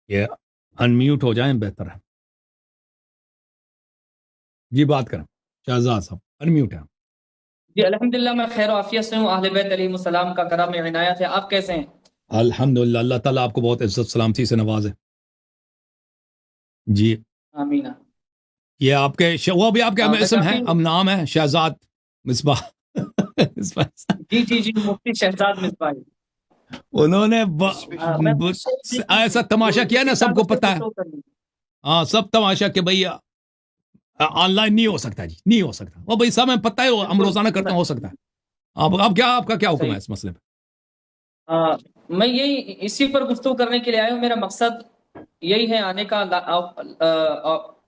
یہ انمیوٹ ہو جائیں بہتر ہے. جی بات کریں شہزاد صاحب, انمیوٹ ہے. جی الحمدللہ میں خیر و عافیت سے ہوں. اہل بیت علیہ السلام کا کرم عنایت ہے. آپ کیسے ہیں؟ الحمدللہ, اللہ تعالیٰ آپ کو بہت عزت سلامتی سے نوازے. جی آمین. یہ آپ کے وہ بھی آپ کے اسم ہے, اب نام ہے شہزاد مصباح. جی مفتی شہزاد مصباح. انہوں نے ایسا تماشا کیا نا, سب کو پتا ہے, ہاں سب تماشا کہ بھئی آن لائن نہیں ہو سکتا جی، نہیں ہو سکتا. وہ بھائی صاحب ہمیں پتہ ہے ہم روزانہ کرتے ہیں، ہو سکتا ہے. اب کیا آپ کا کیا حکم ہے اس مسئلے پہ؟ میں یہی اسی پر گفتگو کرنے کے لیے آیا ہوں. میرا مقصد یہی ہے آنے کا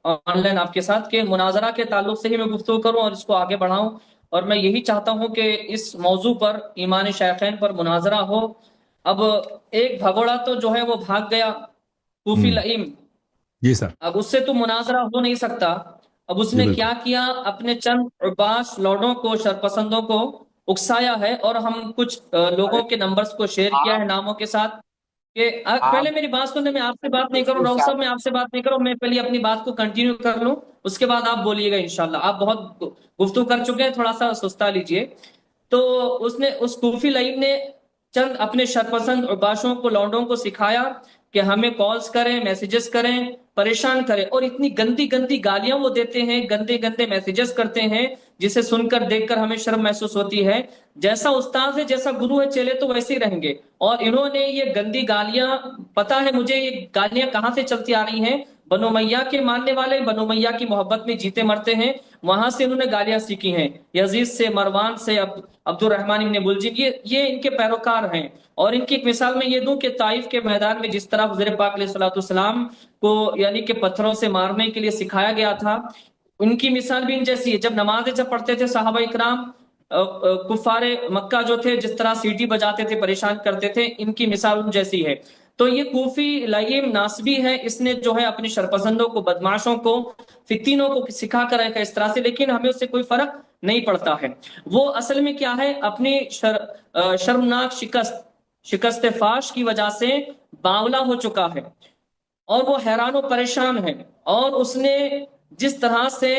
آن لائن آپ کے ساتھ، کہ مناظرہ کے تعلق سے ہی میں گفتگو کروں اور اس کو آگے بڑھاؤں. اور میں یہی چاہتا ہوں کہ اس موضوع پر، ایمان شیخین پر مناظرہ ہو. اب ایک بھگوڑا تو جو ہے وہ بھاگ گیا، کوفی لئیم. جی سر. اب اس سے تو مناظرہ ہو نہیں سکتا. اب اس جی نے بالکل. کیا کیا، اپنے چند عباس لوڈوں کو، شرپسندوں کو اکسایا ہے، اور ہم کچھ لوگوں کے نمبرز کو شیئر کیا ہے ناموں کے ساتھ. کہ پہلے میری بات سنیں، میں آپ سے بات نہیں کروں راؤ صاحب، میں آپ سے بات نہیں کروں، میں پہلے اپنی بات کو کنٹینیو کر لوں، اس کے بعد آپ بولیے گا انشاءاللہ. آپ بہت گفتگو کر چکے ہیں، تھوڑا سا سستا لیجئے. تو اس نے، اس کوفی لئیم نے چند اپنے شرپسند عباشوں کو، لونڈوں کو سکھایا کہ ہمیں کالز کریں، میسیجز کریں، پریشان کریں. اور اتنی گندی گندی گالیاں وہ دیتے ہیں، گندے گندے میسیجز کرتے ہیں، جسے سن کر دیکھ کر ہمیں شرم محسوس ہوتی ہے. جیسا استاد ہے، جیسا گرو ہے، چیلے تو ویسے ہی رہیں گے. اور انہوں نے یہ گندی گالیاں، پتا ہے مجھے یہ گالیاں کہاں سے چلتی آ رہی ہیں. بنو میاں کے ماننے والے، بنو میاں کی محبت میں جیتے مرتے ہیں، وہاں سے انہوں نے گالیاں سیکھی ہیں. یزید سے، مروان سے، عبد الرحمن ابن ملجم، یہ ان کے پیروکار ہیں. اور ان کی ایک مثال میں یہ دوں کہ طائف کے میدان میں جس طرح حضور پاک علیہ الصلوۃ والسلام کو یعنی کہ پتھروں سے مارنے کے لیے سکھایا گیا تھا، ان کی مثال بھی ان جیسی ہے. جب نمازیں جب پڑھتے تھے صحابہ اکرام، کفار مکہ جو تھے جس طرح سیٹی بجاتے تھے، پریشان کرتے تھے، ان کی مثال ان جیسی ہے. تو یہ کوفی لئیم ناسبی ہے، اس نے جو ہے اپنے شرپسندوں کو، بدماشوں کو، فتینوں کو سکھا کر رکھا اس طرح سے، لیکن ہمیں اس سے کوئی فرق نہیں پڑتا ہے. وہ اصل میں کیا ہے، اپنی شرمناک شکست فاش کی وجہ سے باولا ہو چکا ہے، اور وہ حیران و پریشان ہے. اور اس نے جس طرح سے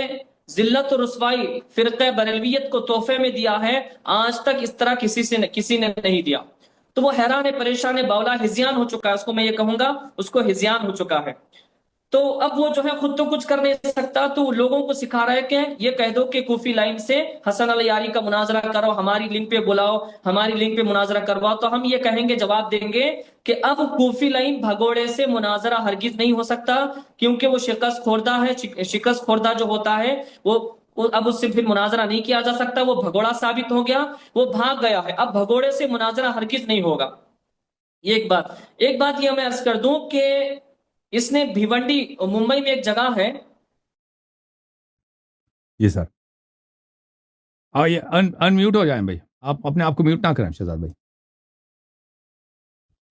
ذلت و رسوائی فرقہ بریلویت کو تحفے میں دیا ہے، آج تک اس طرح کسی نے نہیں دیا. تو وہ حیران ہے، پریشان ہے، باولا، ہزیان ہو چکا ہے. اس کو میں یہ کہوں گا، اس کو ہزیان ہو چکا ہے. تو اب وہ جو ہے خود تو کچھ کر نہیں سکتا، تو لوگوں کو سکھا رہا ہے کہ یہ کہہ دو کہ کوفی لائن سے حسن الیاری کا مناظرہ کرو، ہماری لنک پہ بلاؤ، ہماری لنک پہ مناظرہ کرواؤ. تو ہم یہ کہیں گے، جواب دیں گے کہ اب کوفی لائن بھگوڑے سے مناظرہ ہرگز نہیں ہو سکتا، کیونکہ وہ شکست خوردہ ہے. شکست خوردہ جو ہوتا ہے وہ اب اس سے پھر مناظرہ نہیں کیا جا سکتا. وہ بھگوڑا ثابت ہو گیا، وہ بھاگ گیا ہے. اب بھگوڑے سے مناظرہ ہرگز نہیں ہوگا. یہ ایک بات یہ میں عرض کر دوں کہ اس نے بھیونڈی، ممبئی میں ایک جگہ ہے. جی سر. یہ انمیوٹ ہو جائیں بھائی، آپ اپنے آپ کو میوٹ نہ کریں شہزاد بھائی.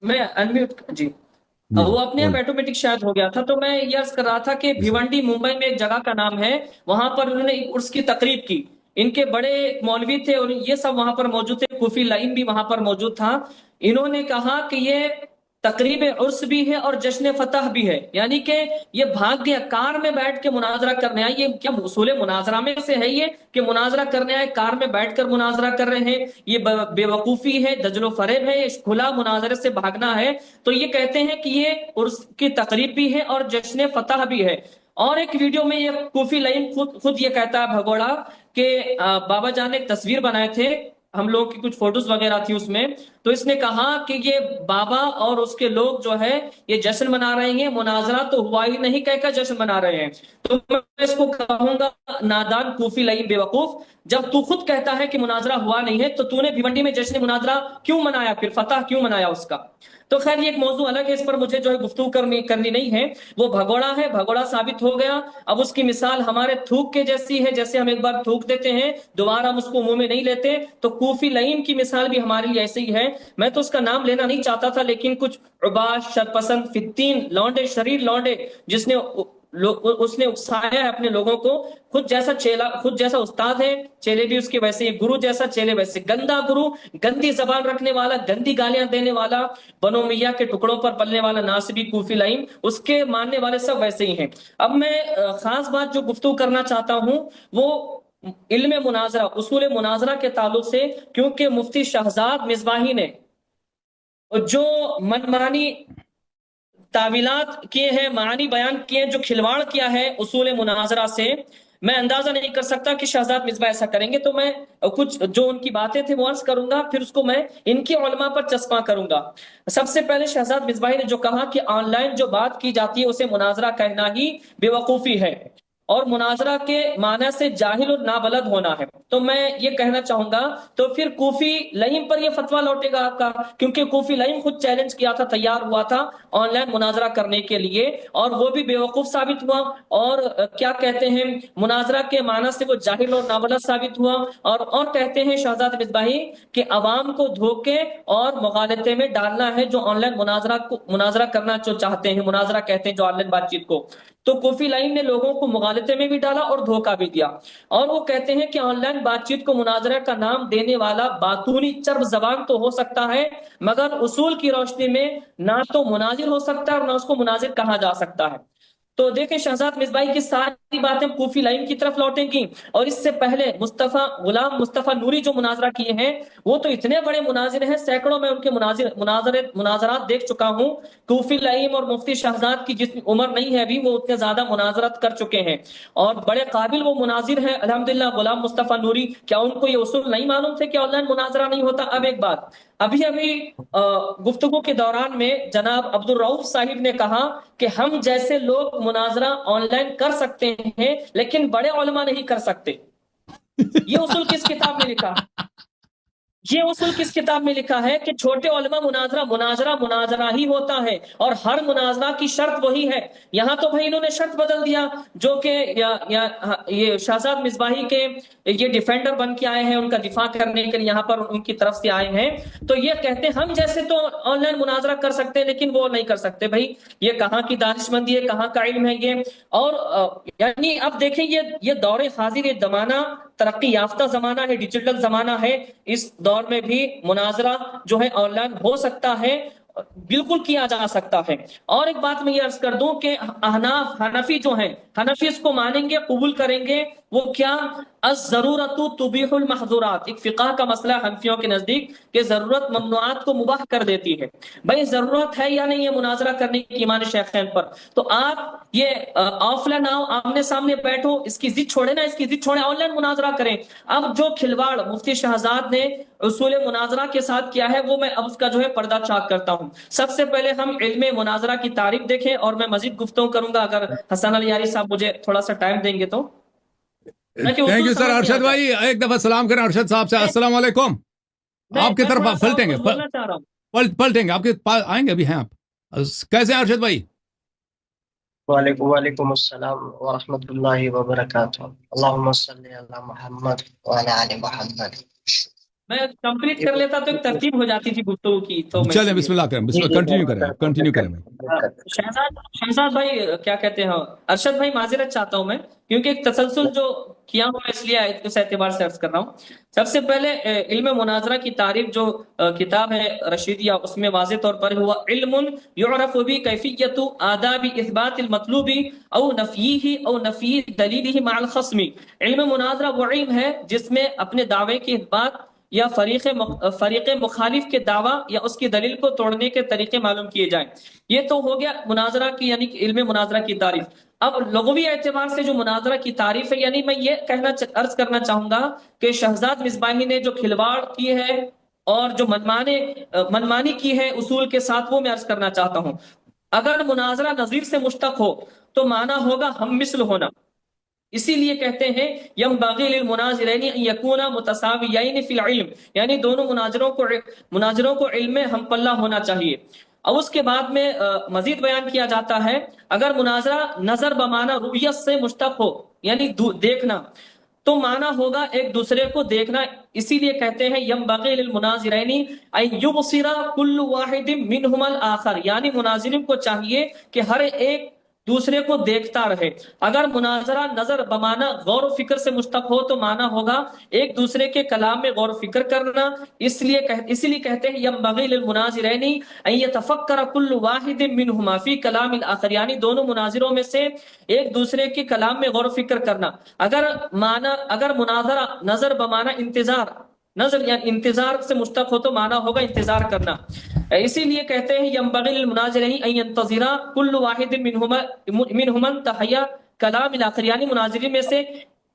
میں انمیوٹ، جی وہ اپنے آپ آٹومیٹک شاید ہو گیا تھا. تو میں یہ عرض کر رہا تھا کہ بھیونڈی ممبئی میں ایک جگہ کا نام ہے، وہاں پر انہوں نے ایک عرس کی تقریب کی. ان کے بڑے مولوی تھے اور یہ سب وہاں پر موجود تھے، کوفی لائن بھی وہاں پر موجود تھا. انہوں نے کہا کہ یہ تقریب عرس بھی ہے اور جشن فتح بھی ہے، یعنی کہ یہ بھاگ گیا، کار میں بیٹھ کے مناظرہ کرنے آئے. یہ کیا اصول مناظرہ میں سے ہے یہ کہ مناظرہ کرنے آئے، کار میں بیٹھ کر مناظرہ کر رہے ہیں؟ یہ بے وقوفی ہے، دجل و فریب ہے، یہ کھلا مناظرے سے بھاگنا ہے. تو یہ کہتے ہیں کہ یہ عرس کی تقریب بھی ہے اور جشن فتح بھی ہے. اور ایک ویڈیو میں یہ کوفی لائن خود یہ کہتا ہے بھگوڑا کہ بابا جان نے ایک تصویر بنائے تھے، ہم لوگ کی کچھ فوٹوز وغیرہ تھی اس میں، تو اس نے کہا کہ یہ بابا اور اس کے لوگ جو ہے یہ جشن منا رہے ہیں، مناظرہ تو ہوا ہی نہیں، کہہ کر جشن منا رہے ہیں. تو میں اس کو کہوں گا، نادان کوفی لائن بے وقوف، جب تو خود کہتا ہے کہ مناظرہ ہوا نہیں ہے، تو تو نے بھیونڈی میں جشن مناظرہ کیوں منایا، پھر فتح کیوں منایا اس کا؟ تو خیر یہ ایک موضوع الگ ہے، اس پر مجھے جو ہے گفتگو کرنی نہیں ہے. وہ بھگوڑا ہے، بھگوڑا ثابت ہو گیا. اب اس کی مثال ہمارے تھوک کے جیسی ہے، جیسے ہم ایک بار تھوک دیتے ہیں دوبارہ ہم اس کو منہ میں نہیں لیتے. تو کوفی لائن کی مثال بھی ہمارے لیے ایسے ہی ہے. میں تو اس کا نام لینا نہیں چاہتا تھا، لیکن کچھ عباس، شرپسند، فتین، لونڈے، شریر لونڈے، جس نے اس نے اکسایا ہے اپنے لوگوں کو. خود جیسا چیلا، خود جیسا استاد ہے، چیلے بھی اس کے ویسے ہی. گرو جیسا، چیلے ویسے. گندا گرو، گندی زبان رکھنے والا، گندی گالیاں دینے والا، بنو میاں کے ٹکڑوں پر پلنے والا ناصبی کوفی لائن، اس کے ماننے والے سب ویسے ہی ہیں. اب میں خاص بات جو گفتگو کرنا چاہتا ہوں وہ علم مناظرہ، اصول مناظرہ کے تعلق سے، کیونکہ مفتی شہزاد مصباحی نے جو منمانی تعویلات کیے ہیں، معانی بیان کیے ہیں، جو کھلواڑ کیا ہے اصول مناظرہ سے، میں اندازہ نہیں کر سکتا کہ شہزاد مصباح ایسا کریں گے. تو میں کچھ جو ان کی باتیں تھے وہ عرض کروں گا، پھر اس کو میں ان کی علماء پر چسپاں کروں گا. سب سے پہلے شہزاد مصباحی نے جو کہا کہ آن لائن جو بات کی جاتی ہے اسے مناظرہ کہنا ہی بے وقوفی ہے. اور مناظرہ کے معنی سے جاہل اور نابلد ہونا ہے، تو میں یہ کہنا چاہوں گا تو پھر کوفی لئیم پر یہ فتویٰ لوٹے گا آپ کا، کیونکہ کوفی لئیم خود چیلنج کیا تھا، تیار ہوا تھا آن لائن مناظرہ کرنے کے لیے، اور وہ بھی بیوقوف ثابت ہوا، اور کیا کہتے ہیں مناظرہ کے معنی سے وہ جاہل اور نابلد ثابت ہوا، اور کہتے ہیں شہزاد مصباحی کہ عوام کو دھوکے اور مغالطے میں ڈالنا ہے جو آن لائن مناظرہ کرنا جو چاہتے ہیں، مناظرہ کہتے ہیں جو آن لائن بات چیت کو، تو کوفی لائن نے لوگوں کو مغالطے میں بھی ڈالا اور دھوکہ بھی دیا، اور وہ کہتے ہیں کہ آن لائن بات چیت کو مناظرہ کا نام دینے والا باتونی چرب زبان تو ہو سکتا ہے، مگر اصول کی روشنی میں نہ تو مناظر ہو سکتا ہے اور نہ اس کو مناظر کہا جا سکتا ہے۔ تو دیکھیں شہزاد مصباحی کی ساری باتیں کوفی لائن کی طرف لوٹیں گی، اور اس سے پہلے غلام مصطفیٰ نوری جو مناظرہ کیے ہیں وہ تو اتنے بڑے مناظر ہیں، سینکڑوں میں ان کے مناظرات دیکھ چکا ہوں۔ کوفی لائم اور مفتی شہزاد کی جس عمر نہیں ہے ابھی، وہ اتنے زیادہ مناظرات کر چکے ہیں اور بڑے قابل وہ مناظر ہیں الحمدللہ۔ غلام مصطفیٰ نوری، کیا ان کو یہ اصول نہیں معلوم تھے کہ آن لائن مناظرہ نہیں ہوتا؟ اب ایک بات، ابھی گفتگو کے دوران میں جناب عبدالرؤف صاحب نے کہا کہ ہم جیسے لوگ مناظرہ آن لائن کر سکتے ہیں لیکن بڑے علماء نہیں کر سکتے۔ یہ اصول کس کتاب میں لکھا؟ یہ اصول کس کتاب میں لکھا ہے کہ چھوٹے علماء مناظرہ ہی ہوتا ہے، اور ہر مناظرہ کی شرط وہی ہے۔ یہاں تو بھائی انہوں نے شرط بدل دیا، جو کہ یہ شہزاد مصباحی کے یہ ڈیفینڈر بن کے آئے ہیں، ان کا دفاع کرنے کے لیے یہاں پر ان کی طرف سے آئے ہیں، تو یہ کہتے ہیں ہم جیسے تو آن لائن مناظرہ کر سکتے ہیں لیکن وہ نہیں کر سکتے۔ بھائی یہ کہاں کی دانش مندی ہے، کہاں کا علم ہے یہ؟ اور یعنی اب دیکھیں یہ دور حاضر، یہ زمانہ ترقی یافتہ زمانہ ہے، ڈیجیٹل زمانہ ہے، اس دور میں بھی مناظرہ جو ہے آن لائن ہو سکتا ہے، بالکل کیا جا سکتا ہے۔ اور ایک بات میں یہ عرض کر دوں کہ حنفی جو ہیں، حنفی اس کو مانیں گے، قبول کریں گے، وہ کیا الضرورت تبیح المحظورات، ایک فقہ کا مسئلہ حنفیوں کے نزدیک کہ ضرورت ممنوعات کو مباح کر دیتی ہے۔ بھائی ضرورت ہے یا نہیں ہے مناظرہ کرنے کی ایمان شیخین پر؟ تو آپ یہ آف لائن آؤ، آمنے سامنے بیٹھو، اس کی ضد چھوڑے نا، اس کی ضد چھوڑے، آن لائن مناظرہ کریں۔ اب جو کھلواڑ مفتی شہزاد نے اصول مناظرہ کے ساتھ کیا ہے وہ میں اب اس کا جو ہے پردہ چاک کرتا ہوں۔ سب سے پہلے ہم علم مناظرہ کی تعریف دیکھیں، اور میں مزید گفتگو کروں گا اگر حسن علی یاری صاحب مجھے تھوڑا سا ٹائم دیں گے تو۔ Thank you sir. ارشد بھائی ایک دفعہ سلام کریں ارشد صاحب سے۔ السلام علیکم۔ آپ کی طرف پلٹیں گے، پلٹیں گے، آپ کے پاس آئیں گے، ابھی ہیں آپ؟ کیسے ہیں ارشد بھائی؟ وعلیکم السلام ورحمۃ اللہ وبرکاتہ۔ اللہم صلی علی محمد وعلی آل محمد۔ میں کمپلیٹ کر لیتا تو ایک ترتیب ہو جاتی تھی گفتگو کی، تو چلیں بسم اللہ کریں، بسم اللہ، کنٹینیو کریں شہزاد بھائی کیا کہتے ہیں، ارشد بھائی معذرت چاہتا ہوں میں، کیونکہ ایک تسلسل جو کیا ہوں اس لیے اس اعتبار سے عرض کر رہا ہوں۔ سب سے پہلے علم مناظرہ کی تعریف جو کتاب ہے رشیدیہ، اس میں واضح طور پر ہوا علم یعرف بھی کیفیت آداب اثبات المطلوب او نفیہ او نفی دلیلہ مع الخصم۔ علم مناظرہ وہ علم ہے جس میں اپنے دعوے کی اثبات یا فریق مخالف کے دعویٰ یا اس کی دلیل کو توڑنے کے طریقے معلوم کیے جائیں۔ یہ تو ہو گیا مناظرہ کی، یعنی کہ علم مناظرہ کی تعریف۔ اب لغوی اعتبار سے جو مناظرہ کی تعریف ہے، یعنی میں یہ عرض کرنا چاہوں گا کہ شہزاد مصباحی نے جو کھلواڑ کی ہے اور جو منمانی کی ہے اصول کے ساتھ، وہ میں عرض کرنا چاہتا ہوں۔ اگر مناظرہ نظیر سے مشتق ہو تو معنی ہوگا ہم مثل ہونا، اسی لیے کہتے ہیں ينبغي للمناظرین ان یکونا متساویین فی العلم، یعنی دونوں مناظروں کو علم میں ہم پلہ ہونا چاہیے۔ اور اس کے بعد میں مزید بیان کیا جاتا ہے اگر مناظرہ نظر بمعنی رؤیت سے مشتق ہو، یعنی دیکھنا، تو معنی ہوگا ایک دوسرے کو دیکھنا۔ اسی لیے کہتے ہیں ينبغي للمناظرین ان یبصر کل واحد منہما الآخر، یعنی مناظرین کو چاہیے کہ ہر ایک دوسرے کو دیکھتا رہے۔ اگر مناظرہ نظر بمعنی غور و فکر سے مشتق ہو تو معنی ہوگا ایک دوسرے کے کلام میں غور و فکر کرنا۔ اسی لیے کہتے ہیں ينبغي للمناظرین ان يتفکر کل واحد منہما فی کلام الآخر، یعنی دونوں مناظروں میں سے ایک دوسرے کے کلام میں غور و فکر کرنا۔ اگر مناظرہ نظر بمعنی یعنی انتظار سے مشتق ہو تو معنی ہوگا انتظار کرنا۔ اسی لیے کہتے ہیں ينبغي للمناظرین ان ينتظر كل واحد منهما انتہا کلام الاخر، یعنی مناظرین میں سے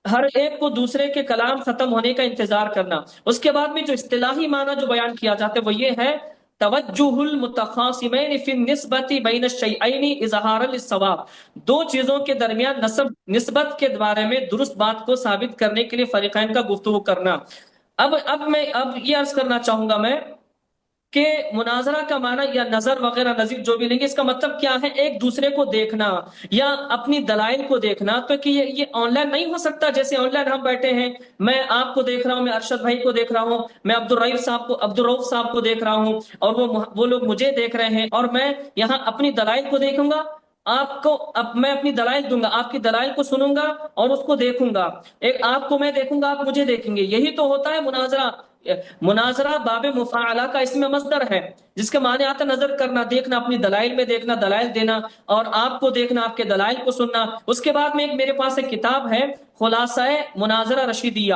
ہر ایک کو دوسرے کے کلام ختم ہونے کا انتظار کرنا۔ اس کے بعد میں جو اصطلاحی معنی جو بیان کیا جاتا ہے وہ یہ ہے توجہ المتخاصمین فی النسبت بین الشیئین اظہارا للصواب، دو چیزوں کے درمیان نسبت کے بارے میں درست بات کو ثابت کرنے کے لیے فریقین کا گفتگو کرنا۔ اب میں یہ عرض کرنا چاہوں گا میں کہ مناظرہ کا معنی یا نظر وغیرہ نظیر جو بھی لیں گے، اس کا مطلب کیا ہے؟ ایک دوسرے کو دیکھنا یا اپنی دلائل کو دیکھنا۔ تو کہ یہ آن لائن نہیں ہو سکتا، جیسے آن لائن ہم بیٹھے ہیں، میں آپ کو دیکھ رہا ہوں، میں ارشد بھائی کو دیکھ رہا ہوں، میں عبدالرؤف صاحب کو دیکھ رہا ہوں، اور وہ لوگ مجھے دیکھ رہے ہیں، اور میں یہاں اپنی دلائل کو دیکھوں گا، میں اپنی دلائل دوں گا، آپ کی دلائل کو سنوں گا اور اس کو دیکھوں گا، ایک آپ کو میں دیکھوں گا، آپ مجھے دیکھیں گے۔ یہی تو ہوتا ہے مناظرہ۔ مناظرہ باب مفاعلہ کا اسم مصدر ہے، جس کے معنی آتا نظر کرنا، دیکھنا، اپنی دلائل میں دیکھنا، دلائل دینا، اور آپ کو دیکھنا، آپ کے دلائل کو سننا۔ اس کے بعد میں میرے پاس ایک کتاب ہے خلاصہ مناظرہ رشیدیہ،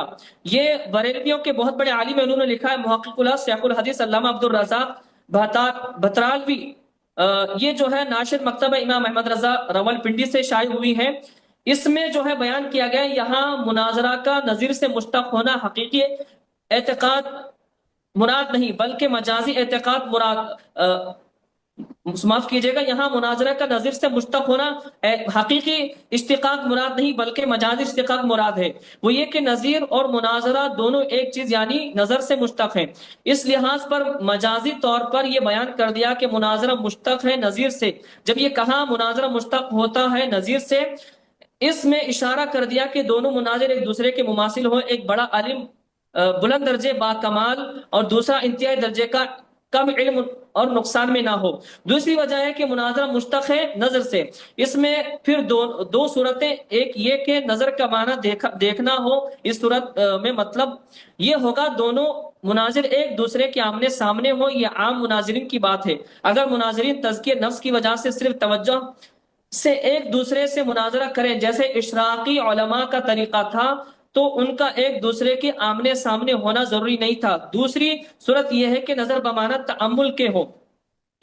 یہ بریلویوں کے بہت بڑے عالم ہیں، انہوں نے لکھا ہے، محقق اللہ شیخ الحدیث علامہ عبدالرزاق بھترالوی، یہ جو ہے ناشر مکتبہ امام احمد رضا راولپنڈی سے شائع ہوئی ہے۔ اس میں جو ہے بیان کیا گیا یہاں مناظرہ کا نظیر سے مشتق ہونا حقیقی اعتقاد مراد نہیں بلکہ مجازی اعتقاد مراد، معاف کیجئے گا، یہاں مناظرہ کا نظیر سے مشتق ہونا حقیقی اشتقاق مراد نہیں بلکہ مجازی اشتقاق مراد ہے۔ وہ یہ کہ نظیر اور مناظرہ دونوں ایک چیز یعنی نظر سے مشتق ہیں۔ اس لحاظ پر مجازی طور پر یہ بیان کر دیا کہ مناظرہ مشتق ہے نظیر سے۔ جب یہ کہا مناظرہ مشتق ہوتا ہے نظیر سے، اس میں اشارہ کر دیا کہ دونوں مناظر ایک دوسرے کے مماثل ہوں، ایک بڑا عالم بلند درجے با کمال اور دوسرا انتہائی درجے کا کم علم اور نقصان میں نہ ہو۔ دوسری وجہ ہے کہ مناظرہ مشتق ہے نظر سے، اس میں پھر دو صورتیں، ایک یہ کہ نظر کا معنی دیکھنا ہو، اس صورت میں مطلب یہ ہوگا دونوں مناظر ایک دوسرے کے آمنے سامنے ہو، یہ عام مناظرین کی بات ہے۔ اگر مناظرین تزکیہ نفس کی وجہ سے صرف توجہ سے ایک دوسرے سے مناظرہ کریں جیسے اشراقی علماء کا طریقہ تھا، تو ان کا ایک دوسرے کے آمنے سامنے ہونا ضروری نہیں تھا۔ دوسری صورت یہ ہے کہ نظر بمعنی تأمل کے ہو،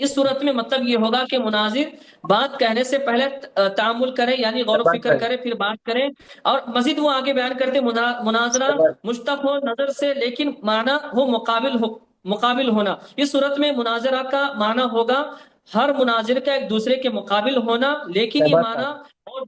اس صورت میں مطلب یہ ہوگا کہ مناظر بات کہنے سے پہلے تأمل کرے، یعنی غور و فکر کرے پھر بات کرے۔ اور مزید وہ آگے بیان کرتے مناظرہ مشتق ہو نظر سے لیکن معنی ہو مقابل ہونا۔ اس صورت میں مناظرہ کا معنی ہوگا ہر مناظر کا ایک دوسرے کے مقابل ہونا، لیکن یہ معنی اور